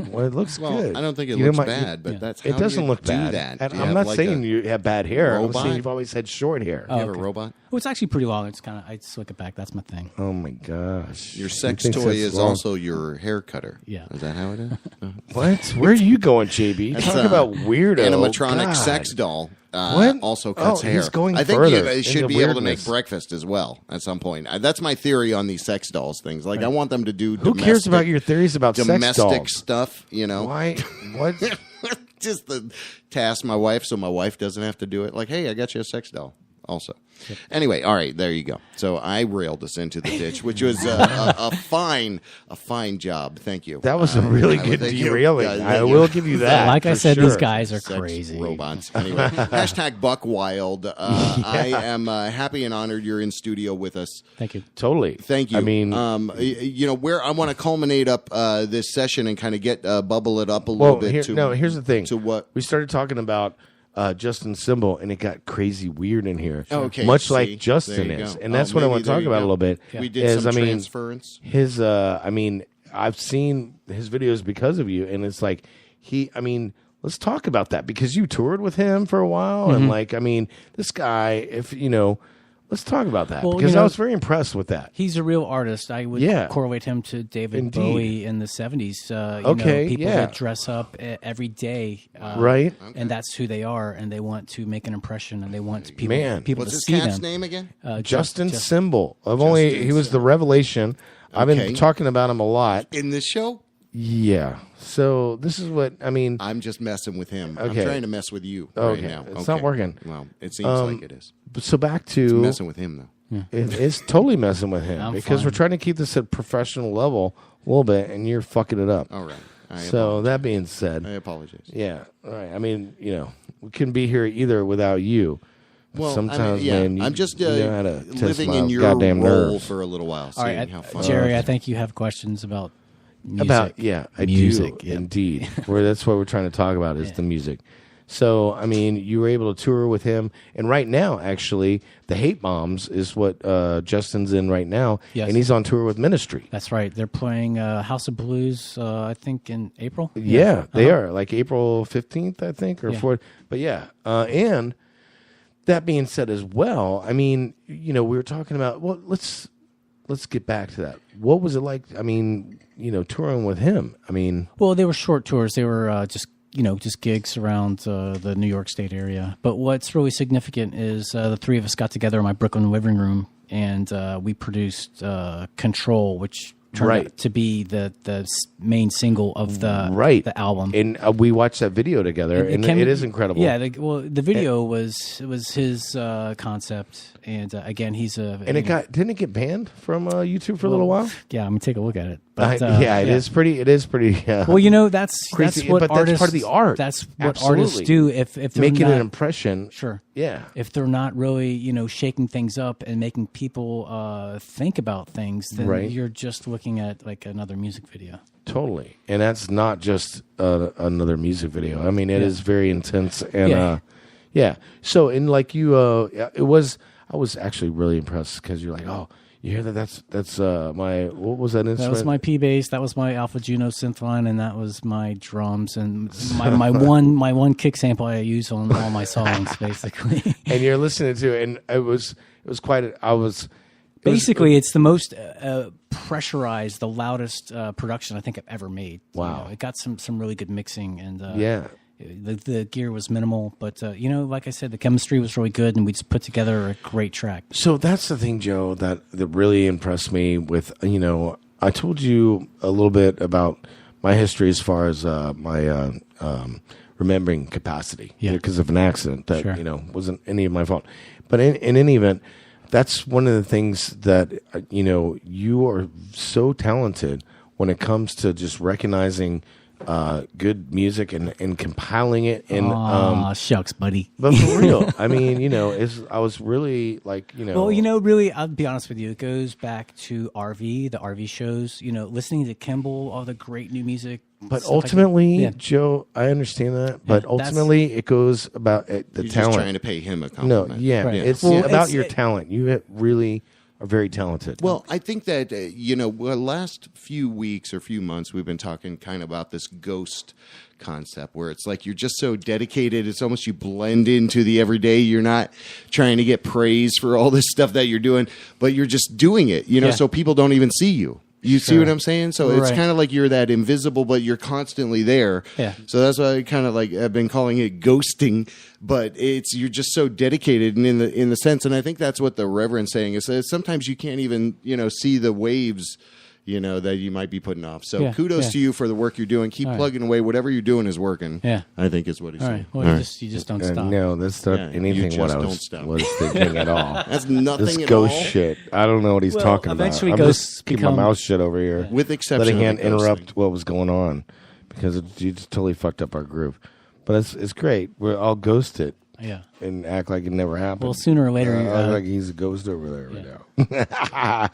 well, it looks good. I don't think it looks bad, but that's how it doesn't look bad. That. I'm not saying you have bad hair. I'm saying you've always had short hair. You have a robot? Well, it's actually pretty long. It's kind of I slick it back. That's my thing. Oh my gosh! Your sex toy is also your hair cutter. Yeah, is that how it is? What? Where are you going, JB? Talk about weirdo. Animatronic sex doll. Also cuts hair. He's going I think further you should be able to make breakfast as well at some point. That's my theory on these sex dolls things. Like I want them to do. Who cares about your theories about domestic sex dolls? Stuff? Why? What? Just the task my wife, so my wife doesn't have to do it. Like, hey, I got you a sex doll. Also, anyway, all right, there you go. So I railed us into the ditch, which was a fine job. Thank you. That was a really good derailing. I will give you that. Like I said, these guys are crazy robots. Anyway, hashtag Buck Wild. I am happy and honored you're in studio with us. Thank you. Totally. Thank you. I mean, where I want to culminate up this session and kind of get bubble it up a little bit. Here's the thing. To what we started talking about. Justin Symbol, and it got crazy weird in here. Okay, much like Justin is, and that's what I want to talk about a little bit. We did some transference. I've seen his videos because of you, and it's like let's talk about that because you toured with him for a while, and this guy, let's talk about that because I was very impressed with that. He's a real artist. I would correlate him to David Bowie in the 70s. People that dress up every day. Right. And that's who they are, and they want to make an impression, and they want people What's to his see them. cat's name again? Justin Symbol. He was the revelation. I've been talking about him a lot. In this show? Yeah. So this is what I mean. I'm just messing with him. Okay. I'm trying to mess with you right now. It's not working. Well, it seems like it is. So back to it's messing with him though. Yeah. It's totally messing with him because we're trying to keep this at a professional level a little bit, and you're fucking it up. All right. So that being said, I apologize. Yeah. All right. I mean, we couldn't be here either without you. Well, sometimes, man, I'm just living in your goddamn role nerves for a little while. All right, how fun. Jerry, I think you have questions about music. I do indeed. That's what we're trying to talk about is the music. So, I mean, you were able to tour with him. And right now, actually, the Hate Bombs is what Justin's in right now. Yes. And he's on tour with Ministry. That's right. They're playing House of Blues, I think, in April. Yeah, they are. Like April 15th, I think, or 4th. But yeah. And that being said as well, I mean, we were talking about, well, let's get back to that. What was it like, I mean, touring with him? I mean... Well, they were short tours. They were just gigs around the New York State area. But what's really significant is the three of us got together in my Brooklyn living room, and we produced Control, which turned out to be the main single of the album. And we watched that video together, and it is incredible. Yeah, the video was his concept, and again, he's a... And didn't it get banned from YouTube for a little while? Yeah, I'm gonna take a look at it. But, it is pretty. Well, that's crazy, what but artists, that's part of the art. That's what artists do. If they're making not, an impression, sure, yeah. If they're not really shaking things up and making people think about things, then you're just looking at like another music video. Totally, and that's not just another music video. I mean, it is very intense, and So, and like you, I was actually really impressed because you're like, oh. You hear that? That's my, what was that instrument? That was my P bass. That was my Alpha Juno synth line, and that was my drums and my one kick sample I use on all my songs, basically. And you're listening to it, and it was quite. It's the most pressurized, the loudest production I think I've ever made. Wow! It got some really good mixing, and The gear was minimal, but like I said, the chemistry was really good, and we just put together a great track. So that's the thing, Joe, that really impressed me with, I told you a little bit about my history as far as my remembering capacity because of an accident that, wasn't any of my fault. But in any event, that's one of the things that, you are so talented when it comes to just recognizing good music and compiling it and shucks, buddy. But for real, I mean, I was really like, Well, really, I'll be honest with you. It goes back to the RV shows. Listening to Kimball, all the great new music. But ultimately, Joe, I understand that. But ultimately, it goes about the You're talent. Just trying to pay him a compliment. No, it's about your talent. You really are very talented. Well, I think that, last few weeks or few months, we've been talking kind of about this ghost concept where it's like you're just so dedicated. It's almost you blend into the everyday. You're not trying to get praise for all this stuff that you're doing, but you're just doing it, so people don't even see you. You see what I'm saying? So it's kind of like you're that invisible, but you're constantly there. Yeah. So that's why I kind of like I've been calling it ghosting, but you're just so dedicated, and in the sense, and I think that's what the Reverend's saying is that sometimes you can't even see the waves. That you might be putting off. So kudos to you for the work you're doing. Keep plugging away. Whatever you're doing is working. Yeah. I think is what he's saying. Well, you just don't stop. No, that's not anything what I was thinking at all. That's nothing this at ghost all. Shit. I don't know what he's talking about. I'm just keeping my mouth shut over here. With exception letting him of interrupt what was going on because you just totally fucked up our groove. But it's great. I'll ghost it. Yeah. And act like it never happened. Well, sooner or later. Act like he's a ghost over there right now.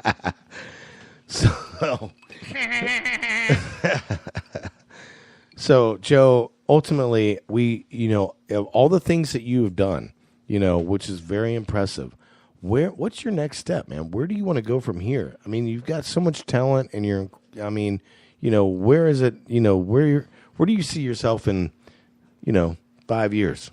So, Joe, ultimately, we, all the things that you have done, which is very impressive. What's your next step, man? Where do you want to go from here? I mean, you've got so much talent, and where is it? Where do you see yourself in, 5 years?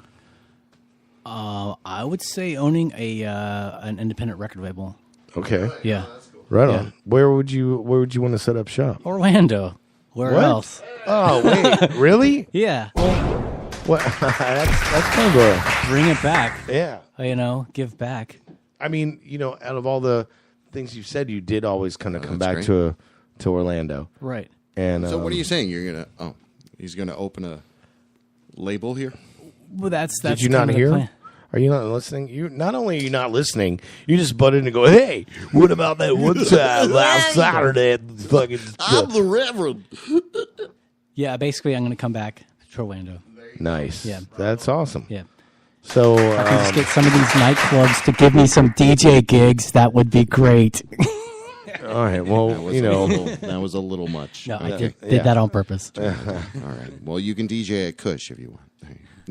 I would say owning an independent record label. Okay. Yeah. Right on. Where would you want to set up shop? Orlando. Where else? Oh wait, really? Yeah. What? that's kind of bring it back. Yeah. Give back. I mean, out of all the things you said, you did always kind of come back to Orlando, right? And so, what are you saying? He's gonna open a label here? Well, that's did you not hear? Are you not listening? Not only are you not listening, you just butt in and go, "Hey, what about that one time last Saturday?" Fucking, I'm the Reverend. Yeah, basically, I'm going to come back to Orlando. Nice. Yeah, that's awesome. Yeah. So I can just get some of these nightclubs to give me some DJ gigs. That would be great. All right. Well, that was a little much. No, I did that on purpose. All right. Well, you can DJ at Kush if you want.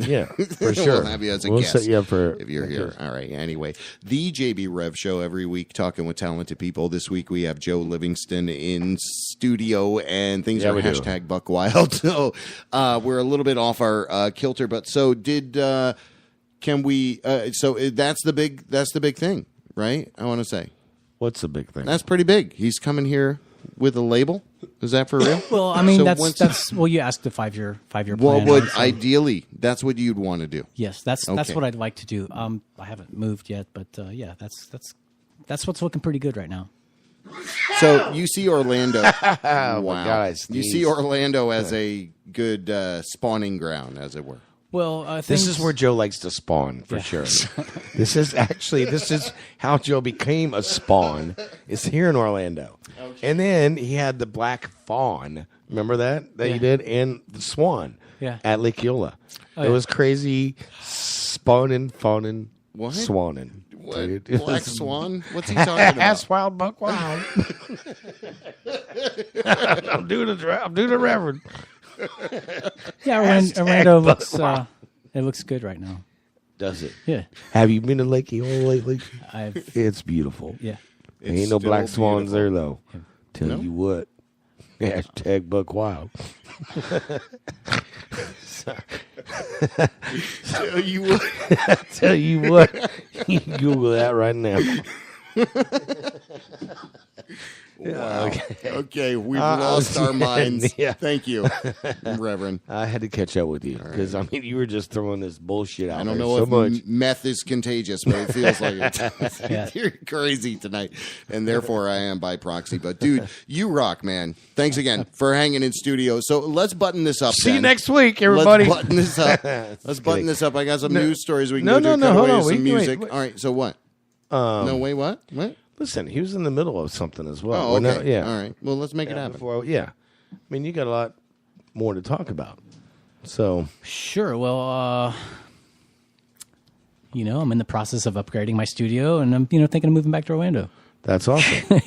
Yeah, for sure. We'll have you as a We'll guest set you up for if you're here. All right. Anyway, the JB Rev Show every week, talking with talented people. This week we have Joe Livingston in studio, and things are hashtag Buck Wild. So we're a little bit off our kilter, but so did. Can we? So that's the big thing, right? I want to say. What's the big thing? That's pretty big. He's coming here with a label. Is that for real? Well, I mean, so that's well, you asked the five-year plan. Well, ideally, that's what you'd want to do. Yes, that's what I'd like to do. I haven't moved yet, but yeah, that's what's looking pretty good right now. So you see Orlando. Wow. My God, you see Orlando as a good spawning ground, as it were. Well, this is where Joe likes to spawn for sure. This is how Joe became a spawn. It's here in Orlando, and then he had the black fawn. Remember that you did, and the swan at Lake Eola. It was crazy, spawning, fawning, swanning. What? Black Swan? What's he talking about? Ass Wild Buck Wild. I'm doing the Reverend. Yeah, Orlando looks it looks good right now. Does it? Yeah. Have you been to Lake Eola lately? It's beautiful. Yeah. Ain't no black swans there though. Tell you what. Hashtag Buck Wild. Tell you what. Tell you what. You can Google that right now. Wow. Okay, we've lost our minds. Yeah. Thank you, Reverend. I had to catch up with you because I mean you were just throwing this bullshit out. I don't know if meth is contagious, but it feels like it. You're crazy tonight, and therefore I am by proxy. But dude, you rock, man. Thanks again for hanging in studio. So let's button this up. See you next week, everybody. Let's button this up. Button this up. I got some news stories we can go to. Hold on. Some music. Wait. All right. So what? No, wait. What? What? Listen, he was in the middle of something as well. Oh, okay. All right. Well, let's make it happen. I mean, you got a lot more to talk about. So sure. Well, I'm in the process of upgrading my studio, and I'm, thinking of moving back to Orlando. That's awesome.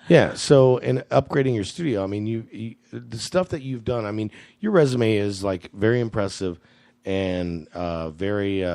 Yeah. So in upgrading your studio, I mean, you the stuff that you've done. I mean, your resume is like very impressive and very.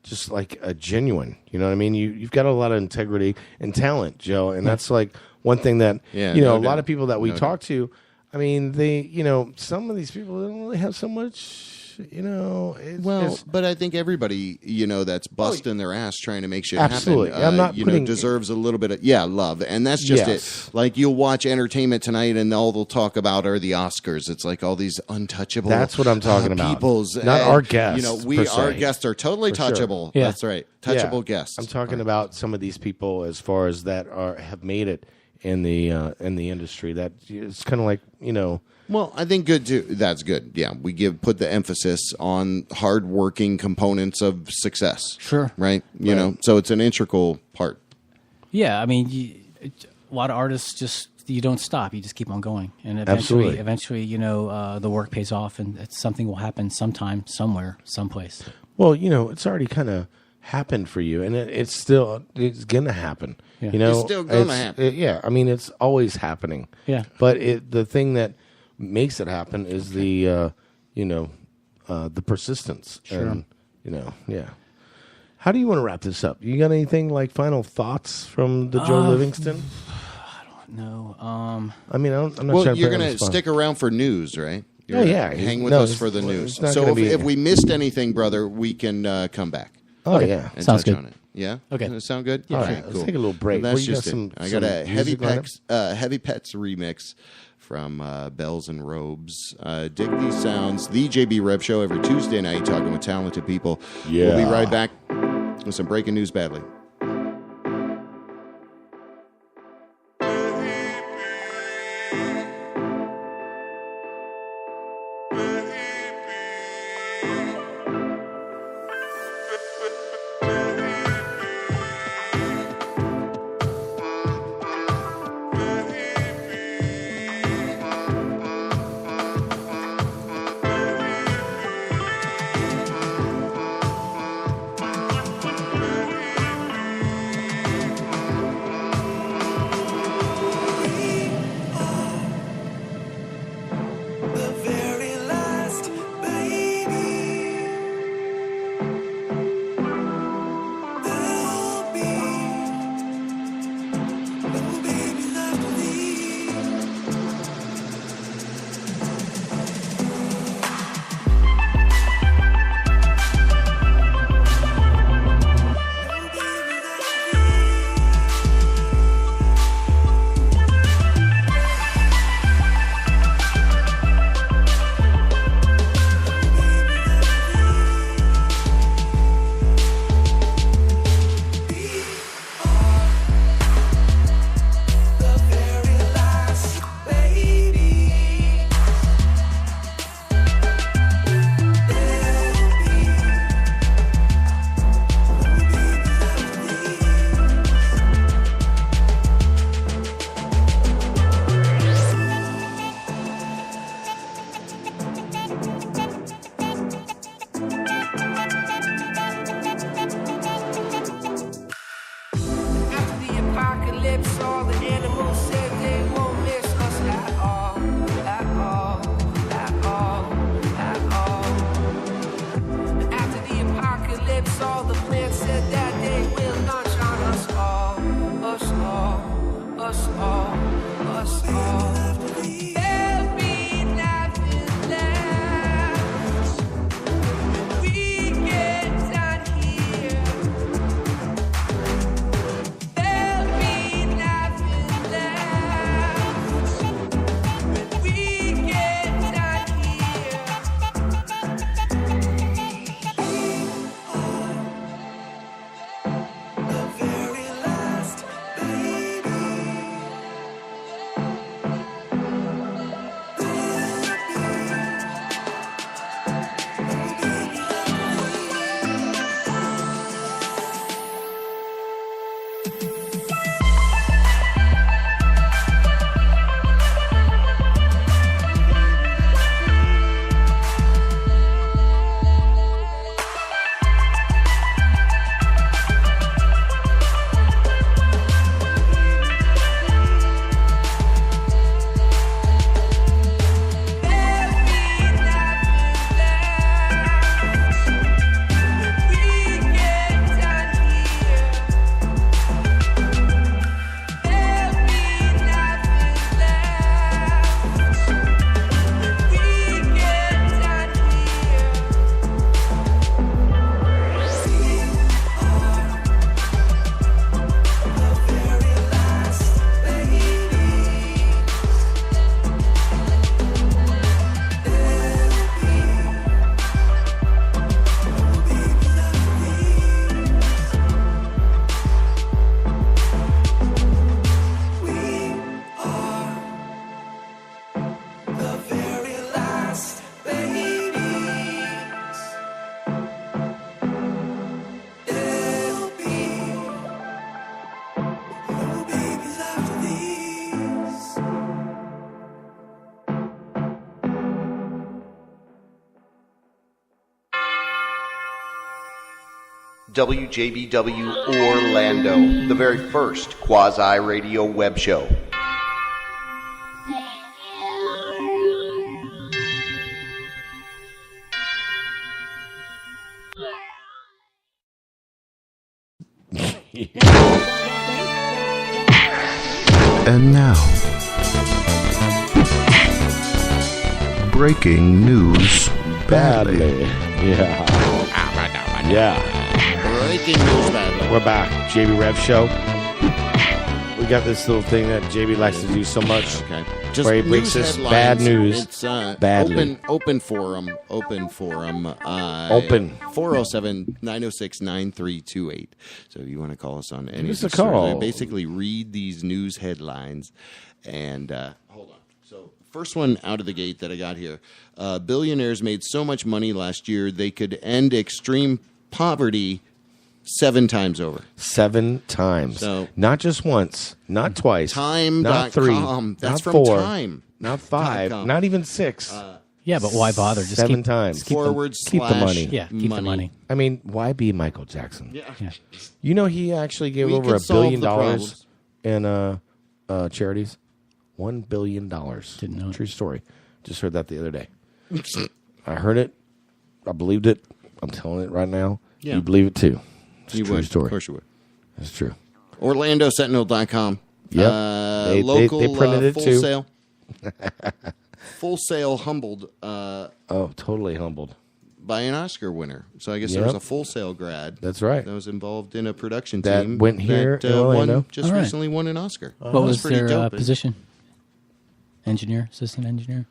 Just like a genuine, you know what I mean? You've got a lot of integrity and talent, Joe, and that's like one thing that a lot of people that we talk to. I mean, they, some of these people don't really have so much. But I think everybody, that's busting their ass trying to make shit absolutely. happen. I'm not deserves a little bit of love, and that's just it. Like you'll watch Entertainment Tonight, and all they'll talk about are the Oscars. It's like all these untouchable. That's what I'm talking about. People's not our guests. Our guests are totally touchable. Sure. Yeah. That's right, touchable guests. I'm talking about some of these people as far as that have made it in the industry. That it's kind of like Well, I think good too. That's good. Yeah, we put the emphasis on hardworking components of success. Sure. Right. You know, so it's an integral part. Yeah, I mean, a lot of artists you don't stop. You just keep on going, and eventually, the work pays off, and something will happen sometime, somewhere, someplace. Well, it's already kind of happened for you, and it's gonna happen. Yeah. It's still gonna happen. I mean, it's always happening. Yeah. But the thing that makes it happen is the persistence. Sure. And, How do you want to wrap this up? You got anything like final thoughts from the Joe Livingston? I don't know. I mean, I'm not. Well, you're going to stick around for news, right? Hang with us for the news. So if we missed anything, brother, we can come back. Oh yeah, sounds good. On it. Yeah. Okay. Does that sound good? Yeah. All right. Cool. Let's take a little break. Well, that's just it. I got a Heavy Pets remix from Bells and Robes. Dig these sounds. The JB Rev Show every Tuesday night, talking with talented people. Yeah. We'll be right back with some breaking news badly. all the plans said that they will launch on us all, us all, us all, us all. There'll be nothing left when we get done here. There'll be nothing left when we get done here. The very last baby. WJBW Orlando, the very first quasi-radio web show. And now, breaking news badly. Yeah. Breaking news badly. We're back. JB Rev Show. We got this little thing that JB likes to do so much. Okay. Where he breaks us bad news. It's badly. Open forum. Open. 407-906-9328. So if you want to call us on any Give us of a call. I basically read these news headlines. And hold on. So first one out of the gate that I got here. Billionaires made so much money last year they could end extreme poverty 7 times over. 7 times. So, not just once, not twice, Time. not 3, That's not from 4, Time. not 5, not even 6. Yeah, but why bother? Just 7 keep, times. keep Forward keep the slash money. Yeah, keep the money. I mean, why be Michael Jackson? Yeah. You know, he actually gave We over could $1 billion solve in charities. $1 billion. Didn't know it. True story. Just heard that the other day. I heard it. I believed it. I'm telling it right now. Yeah. You believe it too. It's a You true would. story. Of course you would. It's true. OrlandoSentinel.com. Yep. Local they printed it full too. sale. Full sale humbled Totally humbled. by an Oscar winner. So I guess there was a Full Sail grad. That's right. That was involved in a production That team went here that in Orlando. just All right. recently won an Oscar. What That was pretty their dope. position? Engineer, assistant engineer.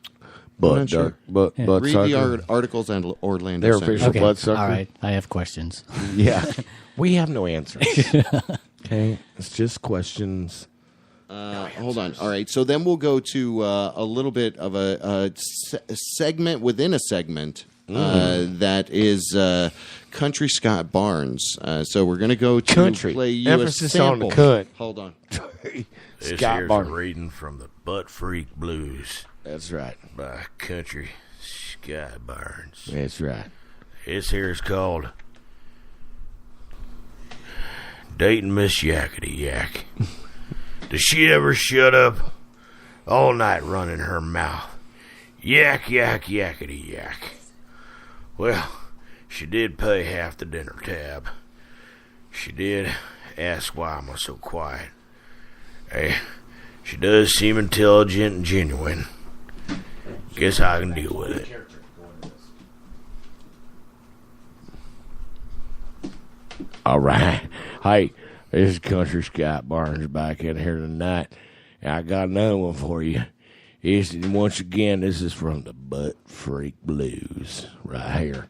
But not sure. but Yeah. but Read the articles on Orlando. They're Sentinel. official. Okay, Bloodsucker. all right. I have questions. Yeah. We have no answers. Okay. It's just questions. Hold on. All right. So then we'll go to a little bit of a segment within a segment that is Country Scott Barnes. So we're going to go to Country. play you Emphasis a on the sample. cunt. Hold on. This Scott here's Barnes. a reading from the Butt Freak Blues That's right. by Country Scott Barnes. That's right. This here's called Dating Miss Yakety Yak. Does she ever shut up all night running her mouth? Yak, yak, yakety yak. Well, She did pay half the dinner tab. She did ask why am I so quiet. Hey, she does seem intelligent and genuine. Guess I can deal with it. All right. Hey, this is Country Scott Barnes back in here tonight. And I got another one for you. Once again, this is from the Butt Freak Blues right here.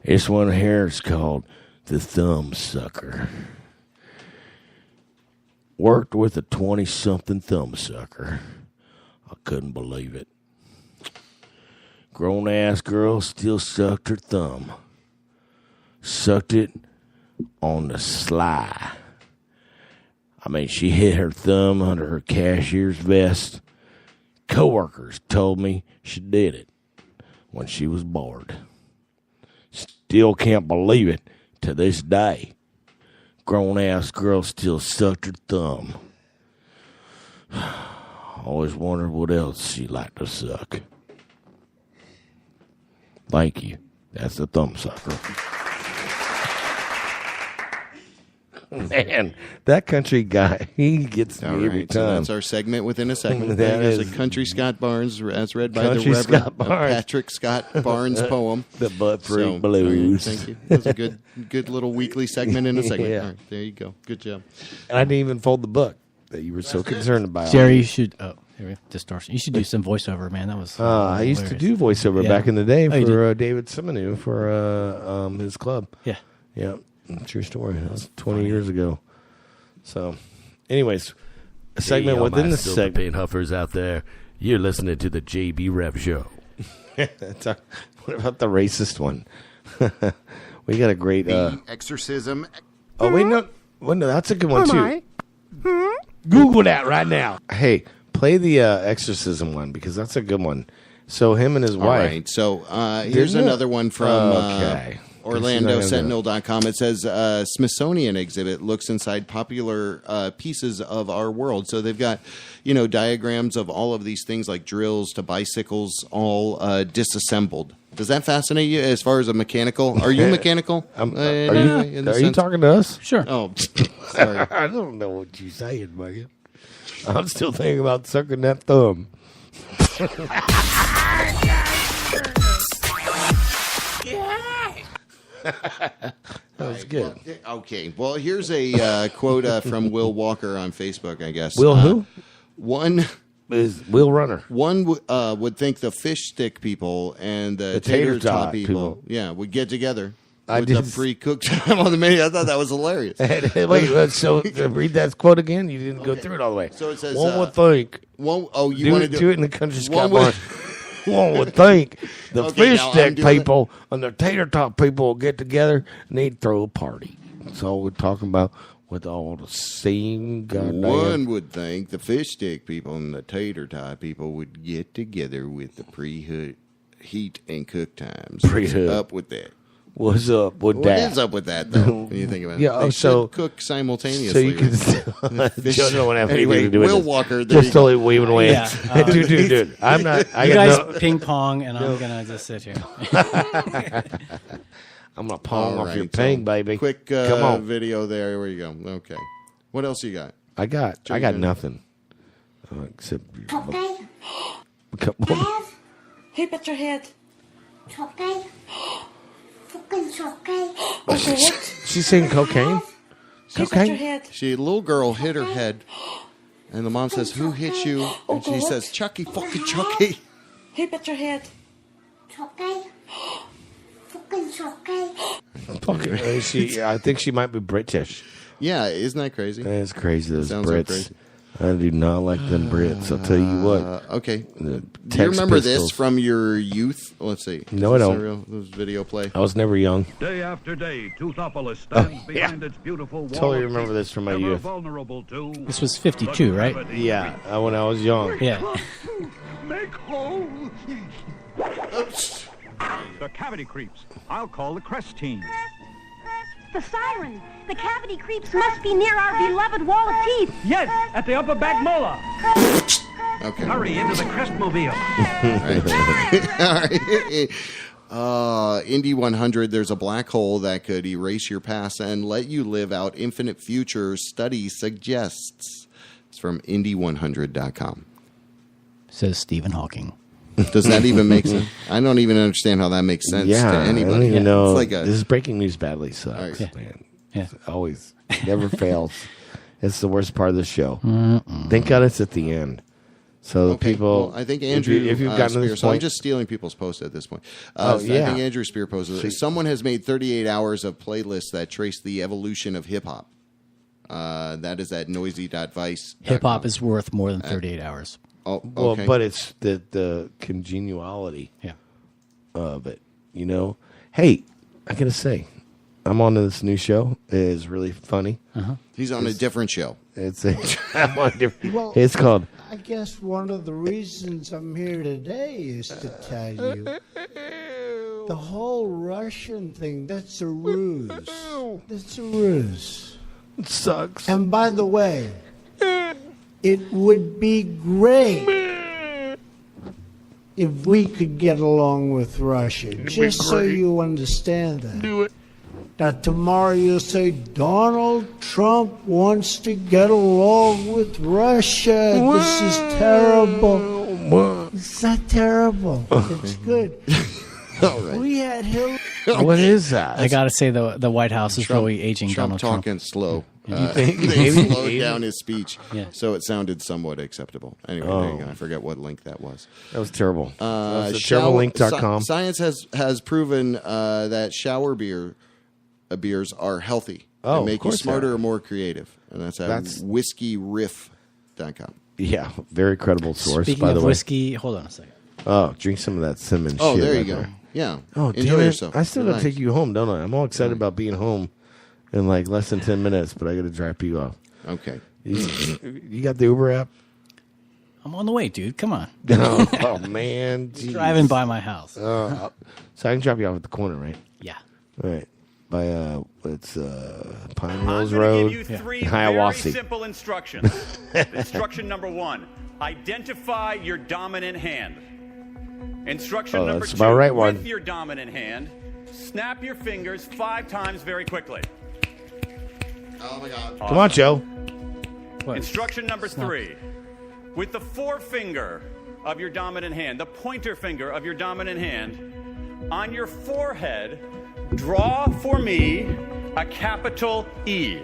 This one here is called The Thumb Sucker. Worked with a 20-something thumb sucker. I couldn't believe it. Grown-ass girl still sucked her thumb. Sucked it on the sly. I mean, she hid her thumb under her cashier's vest. Coworkers told me she did it when she was bored. Still can't believe it to this day. Grown-ass girl still sucked her thumb. Always wondered what else she liked to suck. Thank you. That's the thumb sucker. Man, that country guy, he gets me every time. So that's our segment within a segment. That is is a Country Scott Barnes, as read by Country the Reverend Scott Barnes. Patrick Scott Barnes poem. The Butt Freak Blues. Thank you. That's a good little weekly segment in a segment. Yeah. All right, there you go. Good job. And I didn't even fold the book that you were so concerned about. Jerry, you should. Oh, here we go. Distortion. You should do some voiceover, man. That was. I used to do voiceover Yeah. back in the day Oh, you for David Simonu for his club. Yeah. Yeah. True story. That was 20 years ago. So, anyways, a segment within the segment. Paint huffers out there, you're listening to the JB Rev Show. What about the racist one? We got a great exorcism. Oh wait, no, that's a good one too. Google that right now. Hey, play the exorcism one because that's a good one. So him and his wife. All right. So here's another one from OrlandoSentinel.com. It says Smithsonian exhibit looks inside popular pieces of our world. So they've got, diagrams of all of these things like drills to bicycles, all disassembled. Does that fascinate you as far as a mechanical? Are you mechanical? Are you talking to us? Sure. Oh, sorry. I don't know what you're saying, buddy. I'm still thinking about sucking that thumb. That was good. Okay. Well, here's a quote from Will Walker on Facebook, I guess. Will who? One is Will Runner. One would think the fish stick people and the tater tot people, would get together. With the pre-cooked time on the menu. I thought that was hilarious. Wait, so read that quote again? You didn't go through it all the way. So it says, one would think. You want to do it in the Country Scott Barnes. One would think the fish stick people and the tater tot people will get together and they'd throw a party. That's all we're talking about with all the same goddamn. One would think the fish stick people and the tater tot people would get together with the heat and cook times. Pre-hood. Up with that. What's up with that? What is up with that, though, when you think about it? Yeah, they should cook simultaneously. So you can don't have anything to do with Will this. Walker. Just totally waving away. Yeah, dude. I'm not. You guys ping pong, and I'm going to just sit here. I'm going to pong off your ping, baby. Quick Come on. video there. Where you go? Okay. What else you got? I got nothing. Except. Okay. Hip at your head. Okay. Fucking okay. She's saying cocaine? Cocaine? A little girl hit her head, and the mom says, "Who hit you?" And she says, "Chucky, fucking Chucky." Hip at your head. Okay. Fucking Okay. I think she might be British. Yeah, isn't that crazy? That's crazy. Those Sounds Brits. like crazy. I do not like them Brits. I'll tell you what. Okay. Do you remember this from your youth? Let's see. No, I don't. This video play. I was never young. Day after day, Toothopolis stands behind its beautiful wall. Totally remember this from my youth. Vulnerable to This was 52, right? Yeah, when I was young. Yeah. Make hole. Oops. The cavity creeps. I'll call the crest team. The siren. The cavity creeps must be near our beloved wall of teeth. Yes, at the upper back molar. Okay. Hurry into the crestmobile. All right. Indy 100, there's a black hole that could erase your past and let you live out infinite futures, study suggests. It's from Indy100.com. Says Stephen Hawking. Does that even make sense? I don't even understand how that makes sense to anybody. I don't even know. It's like this is breaking news badly sucks, man. Yeah. It's always never fails. It's the worst part of the show. Thank God it's at the end. So people, I think Andrew, if you've gotten to this so I'm point, just stealing people's posts at this point. I think Andrew Spear posted, someone has made 38 hours of playlists that trace the evolution of hip hop. That is at noisy.vice. Hip hop is worth more than 38 hours. Oh, okay. well, but it's the congeniality of it. You know, hey, I gotta say, I'm on this new show. It is really funny. He's on a different show. I'm on a different. Well, it's called. I guess one of the reasons I'm here today is to tell you the whole Russian thing. That's a ruse. That's a ruse. It sucks. And by the way, it would be great if we could get along with Russia. Just so you understand that. Do it. Now, tomorrow you'll say Donald Trump wants to get along with Russia. This is terrible. It's not terrible. It's good. All right. We had Hillary. What is that? I got to say, the White House is really aging Donald Trump. Talking slow. You think They maybe? slowed down his speech, Yeah. so it sounded somewhat acceptable. Anyway, there you go. I forget what link that was. That was terrible. Terriblelink.com. Science has proven that shower beers are healthy. Oh, they make of you course smarter they are. or more creative, and that's at whiskeyriff.com. Yeah, very credible source. Speaking by the of way. whiskey, hold on a second. Oh, drink some of that cinnamon. Oh, shit there you right go. there. Yeah. Oh, Enjoy damn it. yourself. I still got to Relax. take you home, don't I? I'm all excited about being home in like less than 10 minutes, but I got to drop you off. Okay. You got the Uber app? I'm on the way, dude. Come on. Oh man. Jeez. Driving by my house. So I can drop you off at the corner, right? Yeah. All right. By it's Pine Hills I'm Road, give you three in very Hiawassee. simple instructions. Instruction number 1: identify your dominant hand. Instruction number that's 2: about right one. with your dominant hand, snap your fingers 5 times very quickly. Oh my God! Come on, Joe. Instruction number 3: with the forefinger of your dominant hand, the pointer finger of your dominant hand, on your forehead, draw for me a capital E.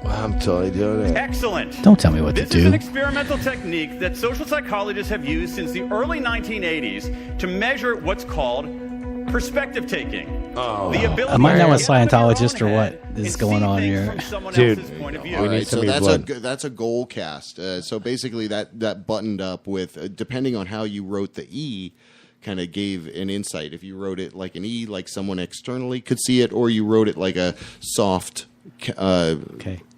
I'm totally doing it. Excellent. Don't tell me what to This is do. an experimental technique that social psychologists have used since the early 1980s to measure what's called perspective taking. The ability Am I now a to get out of your Scientologist own or what head is and going see on things here? from someone Dude, else's point of view. All right, some so of your blood. that's a goal cast. So basically, that buttoned up with depending on how you wrote the E, kind of gave an insight. If you wrote it like an E, like someone externally could see it, or you wrote it like a soft,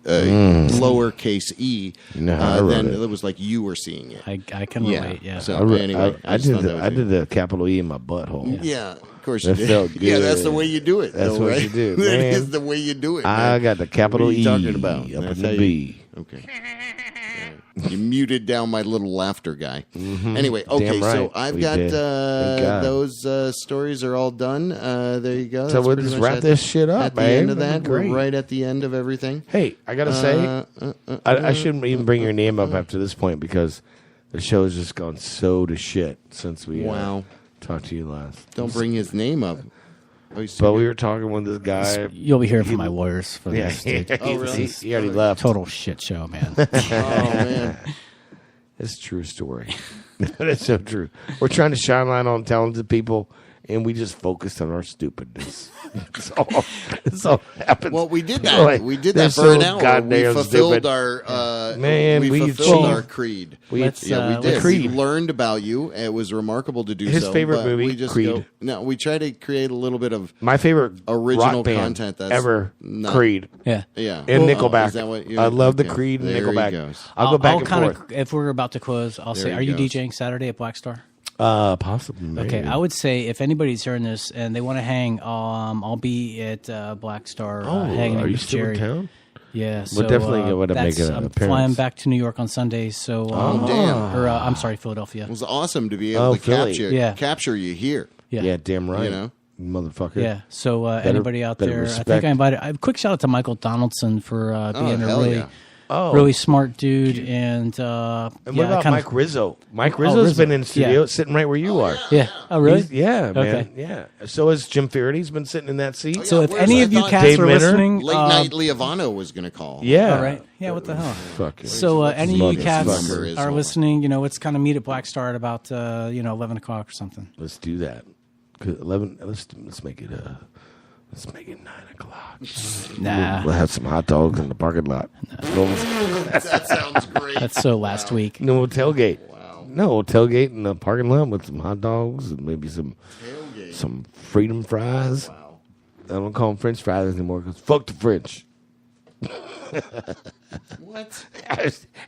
lowercase E, know how I wrote then it. it was like you were seeing it. I can relate, yeah. So I anyway, I just thought that I was did the capital E in my butthole. Yeah, of course you That did. felt good. Yeah, that's the way you do it. That's though, what right? you do, That man. is the way you do it. I man. got the capital What are you E talking about? up That's in how the you- B. Okay. You muted down my little laughter guy. Mhm. Anyway, okay, Damn right so I've we got did. Thank God. those stories are all done. There you go. So That's we'll pretty just much wrap at this shit up, At the man. end of That'd that, be we're great. right at the end of everything. Hey, I gotta say, I shouldn't even bring your name up after this point because the show has just gone so to shit since we Wow. talked to you last. Don't bring his name up. But we were talking with this guy. You'll be hearing from my lawyers for Yeah, this. Dude. Oh, really? He already left. Total shit show, man. Oh man. It's a true story. It's so true. We're trying to shine light on talented people, and we just focused on our stupidness. It's all happened. Well, we did that. Like, we did they're that for an so hour. We goddamn fulfilled stupid. our Man, we we fulfilled achieved- our creed. we we did. the creed. We learned about you. It was remarkable to do His so. favorite but movie, we just Creed. No, we try to create a little bit of My favorite original rock band content that's ever, not- Creed. Yeah. Yeah. And Oh, Nickelback. is that what you- I love the okay. Creed and There he Nickelback. goes. I'll go back and kinda, forth. if we're about to close, I'll There say, he are you goes. DJing Saturday at Black Star? Possibly. Maybe. Okay, I would say if anybody's hearing this and they want to hang, I'll be at Black Star hanging are with you still Jerry. in town? Yeah, so we're definitely going to make an I'm appearance. flying back to New York on Sunday, so damn. or I'm sorry, Philadelphia. It was awesome to be able to Philly. capture you here. Yeah, damn right. You know? Motherfucker. Yeah. So anybody out there, respect. I think I invited. A quick shout out to Michael Donaldson for being a really, Oh. really smart dude. And And what about Mike Rizzo? Mike Rizzo's Rizzo. been in studio, Yeah. sitting right where you are. Yeah. Oh, really? Yeah, man. Okay. Yeah. So has Jim Farady's been sitting in that seat. So if any of you cats Dave are Minner? listening, Late night Leovano was going to call. Yeah. All right. Yeah. What the hell? Fucking So any of you cats Motherfucker. are listening, let's kind of meet at Black Star at about 11 o'clock or something. Let's do that. 11. Let's make it 9 o'clock. Nah. We'll have some hot dogs in the parking lot. That sounds great. That's so last week. No, we'll tailgate. Wow. No, we'll tailgate in the parking lot with some hot dogs and maybe some freedom fries. Wow. I don't call them French fries anymore because fuck the French. What?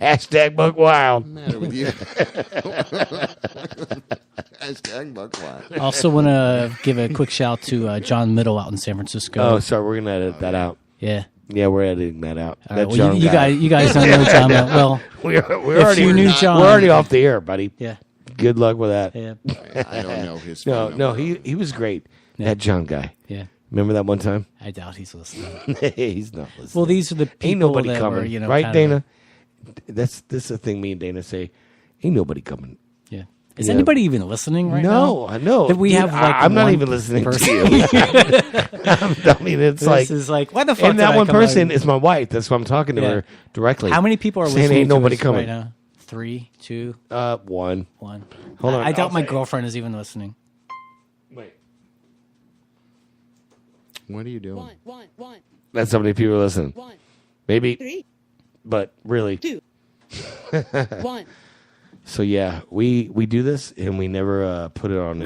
Hashtag Buck Wild. What's the matter with you? Hashtag Buck Wild. Also want to give a quick shout to John Middle out in San Francisco. Oh, sorry, we're gonna edit that out. Yeah. Yeah, we're editing that out. All right, That well, John you guy. guys don't know John Middle. Well, we're if already you knew John, we're already off the air, buddy. Yeah. Good luck with that. Yeah. I don't know his. No, he was great. That John guy. Yeah. Remember that one time? I doubt he's listening. He's not listening. Well, these are the people Ain't nobody that coming, were, right, kind Dana? That's the thing. Me and Dana say, ain't nobody coming. Yeah. Is anybody even listening right now? No, I know. That we Dude, have like I'm not one even listening person. to you. I mean, it's This like is like, why the fuck And did that I one come person out? is my wife. That's why I'm talking to Yeah. her directly. How many people are saying listening ain't to nobody us coming right now? 3, 2, one. 1. Hold on. I doubt I'll my say- girlfriend is even listening. Wait. What are you doing? One. That's how many people listen. 1, Maybe, 3, but really. 2, 1. So yeah, we do this and we never put it on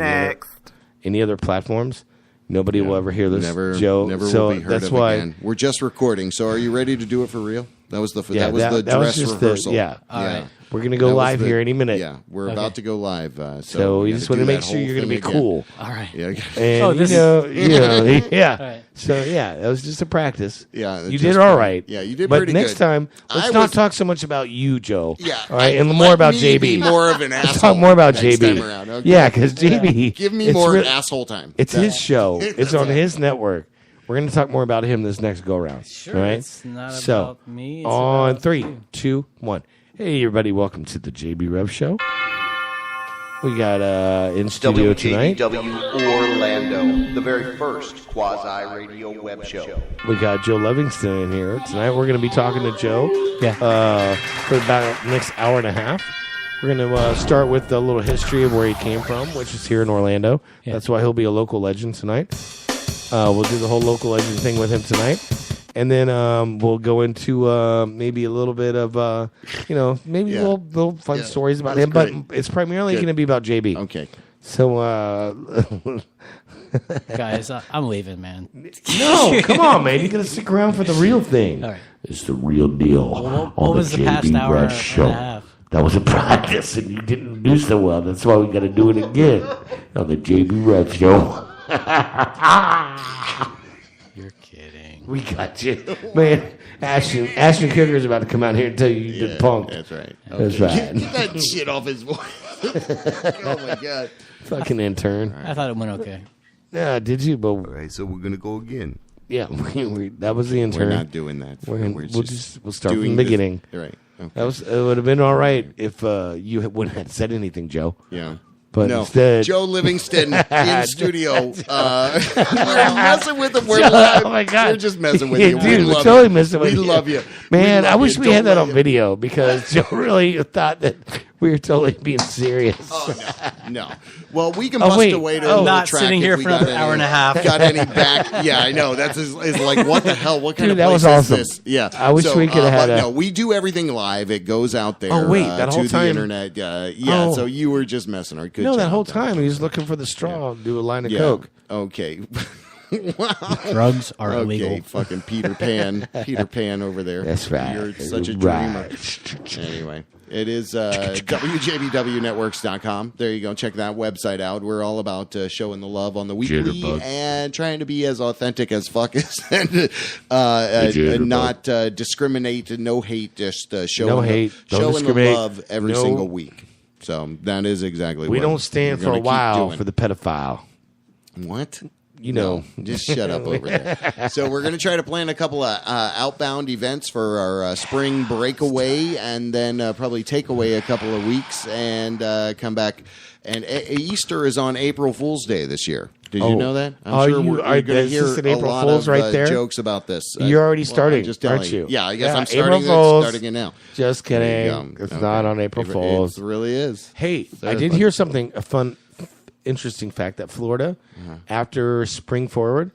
any other platforms. Nobody will ever hear this. Joe. Never so will be heard that's of why again. We're just recording. So are you ready to do it for real? That was the Yeah, the that was dress just rehearsal. All right. We're gonna go live here any minute. Yeah, we're about to go live. So we gotta just want do to make that sure whole you're going to be thing again. cool. All right. Yeah. And this yeah. All right. So yeah, that was just a practice. Yeah, you just did all right. Yeah, you did but pretty next good. time, let's I not was- talk so much about you, Joe. Yeah, all right, and let more about me JB. be more of an Let's asshole talk more about next JB. time around, okay? Yeah, because JB, Give me it's more real- asshole time. It's his show. It's That's on it. his network. We're going to talk more about him this next go round. Sure, all right? it's not so, about me, it's on about 3, you. 2, 1. Hey, everybody! Welcome to the JB Rev Show. We got in studio tonight. WJBW Orlando, the very first quasi-radio web show. We got Joe Livingston in here tonight. We're going to be talking to Joe for about the next hour and a half. We're going to start with a little history of where he came from, which is here in Orlando. Yeah. That's why he'll be a local legend tonight. We'll do the whole local legend thing with him tonight. And then we'll go into maybe a little bit of, maybe little fun stories about him. Great. But it's primarily going to be about JB. Okay. So, Guys, I'm leaving, man. no, come on, man. You got to stick around for the real thing. All right. It's the real deal What was the past hour Rev and a Show. half? That was a practice, and you didn't do so well. That's why we got to do it again on the JB Rev Show. You're kidding. We got you. Man, Ashton Cougar is about to come out here and tell you you did punk. That's right. That's Okay. right. Get that shit off his voice. Oh my god. Fucking intern. I thought it went okay. Yeah, did you? But All right, so we're going to go again. yeah, that was the intern. We're not doing that. We'll start from doing the beginning. Right. Okay. It would have been all right if you wouldn't have said anything, Joe. Yeah. But no. instead, Joe Livingston in studio. We're messing with him. We're Joe, live. oh my God. We're just messing with you. Dude, we we're love totally you. messing with we you. love you. Man, love I wish you. we had Don't that let on you- video because Joe really thought that we were totally being serious. Oh, no. Well, we can Oh, bust wait. away to Oh, the not track sitting if here we for got another any- hour and a half. Got any back? Yeah, I know. That's is like, what the hell? What kind Dude, of that place was awesome. is this? Yeah. I wish we could have had but a- No, we do everything live. It goes out there. Oh, wait, that to whole the time- internet. Yeah. Oh. So you were just messing. Or good No, that job, whole though. time he was looking for the straw to do a line of Yeah. coke. Okay. Wow. Drugs are Okay, illegal. fucking Peter Pan over there. That's right. You're such a Right. dreamer. Anyway, It is WJBWnetworks.com. There you go. Check that website out. We're all about showing the love on the weekly Jitterbug. and trying to be as authentic as fuck and not discriminate, no hate, just showing the love every single week. So that is exactly what we don't stand for a while for the pedophile. What? You know. No, just shut up over there. So we're going to try to plan a couple of outbound events for our spring breakaway, and then probably take away a couple of weeks and come back. And Easter is on April Fool's Day this year. Did you know that? I'm sure we're going to hear a lot of jokes about this. You're already starting, aren't you? Yeah, I guess I'm starting it now. Just kidding. It's not on April Fool's. It really is. Hey, I did hear something, a fun, interesting fact that Florida, after spring forward,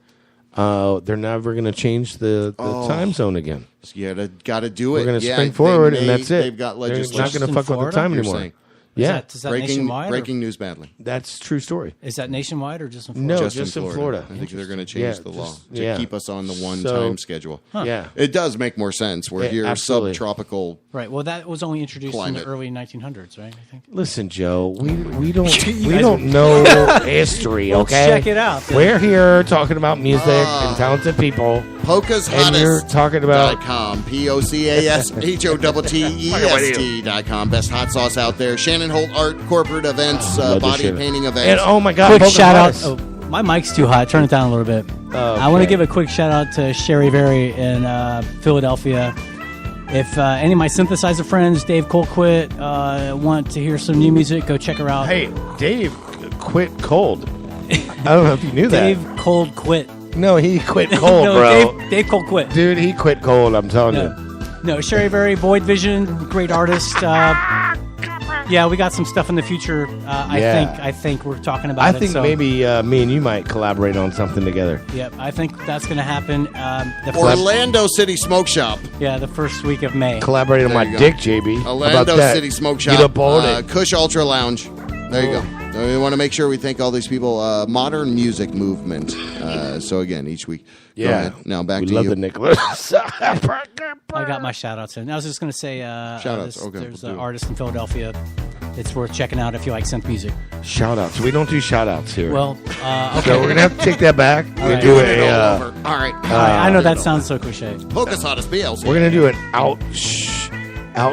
they're never going to change the time zone again. Yeah, got to do it. We're going to spring forward, and that's it. They've got legislation. They're not going to fuck with the time anymore. Yeah, is that nationwide? Breaking news badly. That's true story. Is that nationwide or just in Florida? No, just in Florida. I think they're going to change the law to keep us on the one time schedule. Huh. Yeah, it does make more sense. We're here subtropical. Right. Well, that was only introduced in the early 1900s, right? I think. Listen, Joe, we don't know history. Okay, check it out. Then. We're here talking about music and talented people. Polka's and you're talking about POCASHOTTEST.com. Best hot sauce out there. Shannon Holt Art, corporate events, body painting events. And oh my God, quick shout out. Oh, my mic's too hot. Turn it down a little bit. Okay. I want to give a quick shout out to Sherry Berry in Philadelphia. If any of my synthesizer friends, Dave Colquitt, want to hear some new music, go check her out. Hey, Dave quit cold. I don't know if you knew that. Dave Cold quit. No, he quit cold, bro. Dave Cold quit. Dude, he quit cold, I'm telling you. No, Sherry Berry, Void Vision, great artist. Yeah, we got some stuff in the future. I think we're talking about it. I think maybe me and you might collaborate on something together. Yep, I think that's going to happen. Orlando City Smoke Shop. Yeah, the first week of May. Collaborate on my dick, JB. Orlando City Smoke Shop. Kush Ultra Lounge. There you go. We want to make sure we thank all these people. Modern music movement. So again, each week. Yeah. Now back to you. We love the Nicholas. I got my shout-outs in. I was just going to say shout-outs. Okay, there's an artist in Philadelphia. It's worth checking out if you like synth music. Shout-outs. We don't do shout-outs here. Well, okay. So we're going to have to take that back. We're going to do it all over. All right. I know that sounds so cliche. Focus hottest BLC. We're going to do an out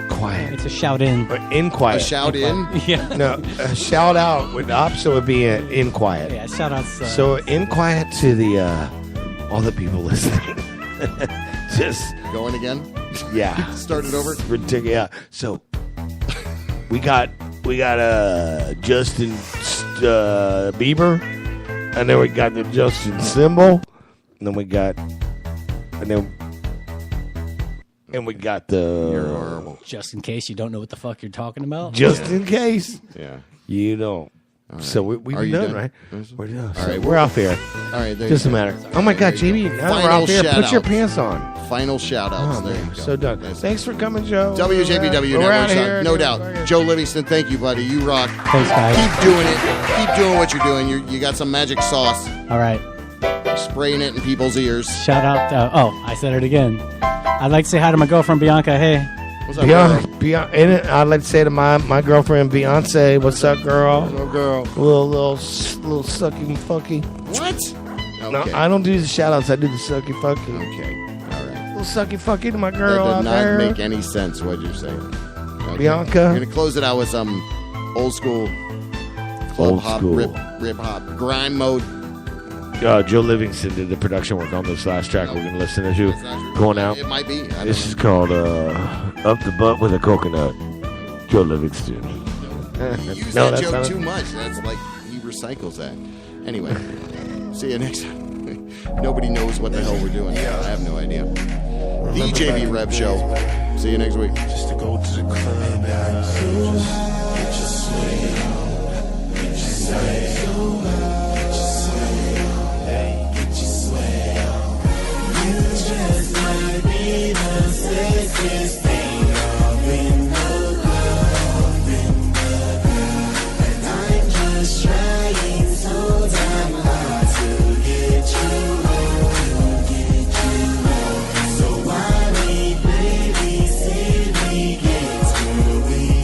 quiet. It's a shout in. In quiet. A shout in? Yeah. No, a shout out would opposite would be an in quiet. Yeah, shout outs. So in quiet to the all the people listening. Just going again? Yeah. Start it over? Ridiculous. Yeah. So we got Justin Bieber, and then we got the Justin Symbol, and then we got the... Just in case you don't know what the fuck you're talking about. Just in case. Yeah. You don't. Right. So we're done, right? We're done. All right. We're off here. All right. Just a matter. Oh, my God, JB. Now we're off here. Put your pants on. Final shout-outs. Oh, man. So done. Thanks for coming, Joe. WJBW Networks. No doubt. Joe Livingston, thank you, buddy. You rock. Thanks, guys. Keep doing it. Keep doing what you're doing. You got some magic sauce. All right. Spraying it in people's ears. Shout out. I said it again. I'd like to say hi to my girlfriend, Bianca. Hey. What's up, Bianca? I'd like to say to my girlfriend, Beyonce, what's up, girl? What's up, girl? Little sucky fucky. What? No, I don't do the shout-outs. I do the sucky fucky. Okay. All right. Little sucky fucky to my girl out there. That did not make any sense, what you're saying. Okay. Bianca. We're going to close it out with some old school club hop, rip hop, grime mode. Joe Livingston did the production work on this last track we're going to listen to. Going out. It might be. This is called Up the Butt with a Coconut. Joe Livingston. You use that joke too much. That's like he recycles that. Anyway, see you next time. Nobody knows what the hell we're doing. I have no idea. The JB Rev Show. See you next week. Just to go to the club, just get your swing on. Get your swing on. Sexiest thing up in the club, and I'm just trying so damn hard to get you home, So why we baby say we get through it?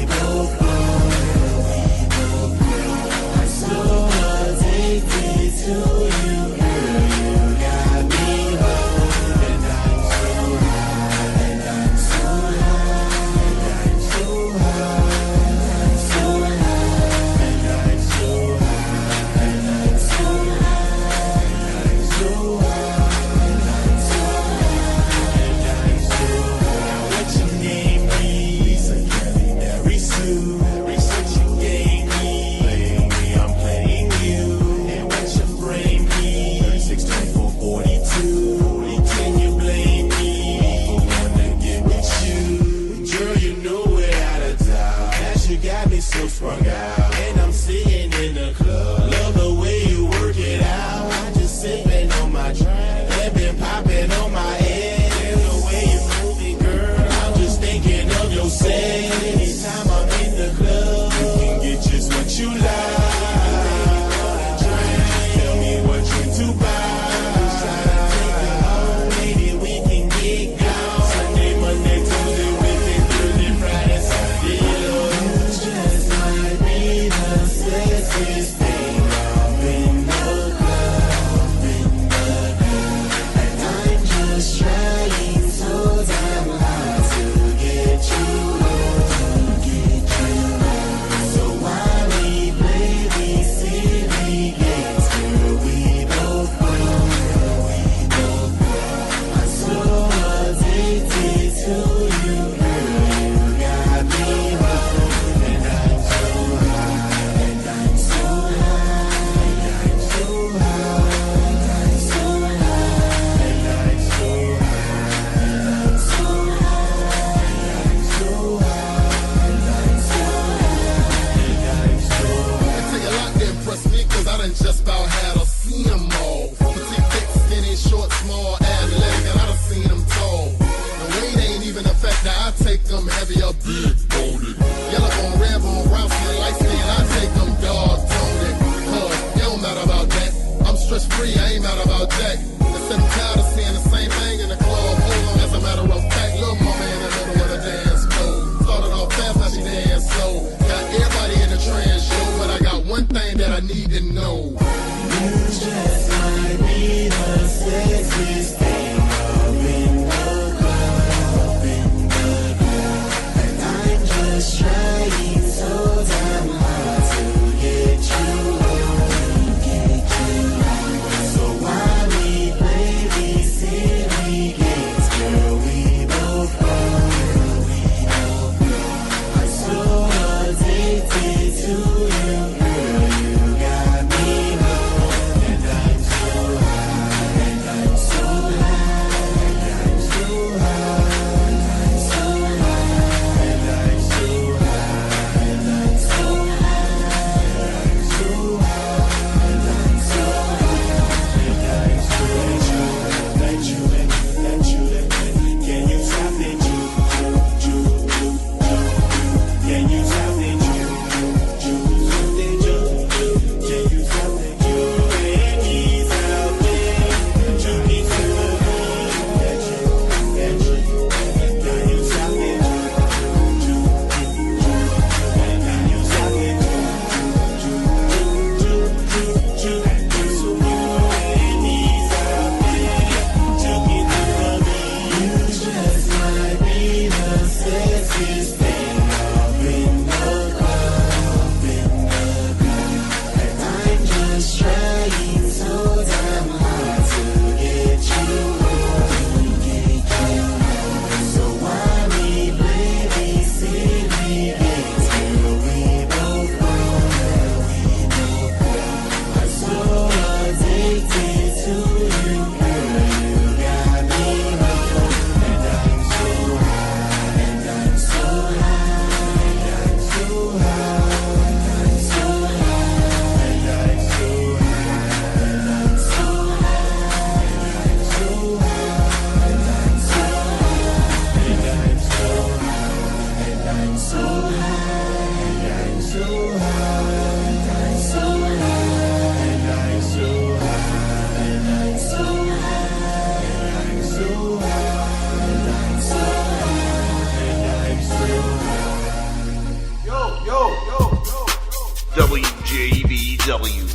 WJBW.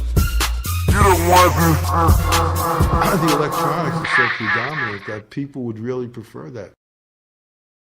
You don't want this. The electronics are so predominant that people would really prefer that.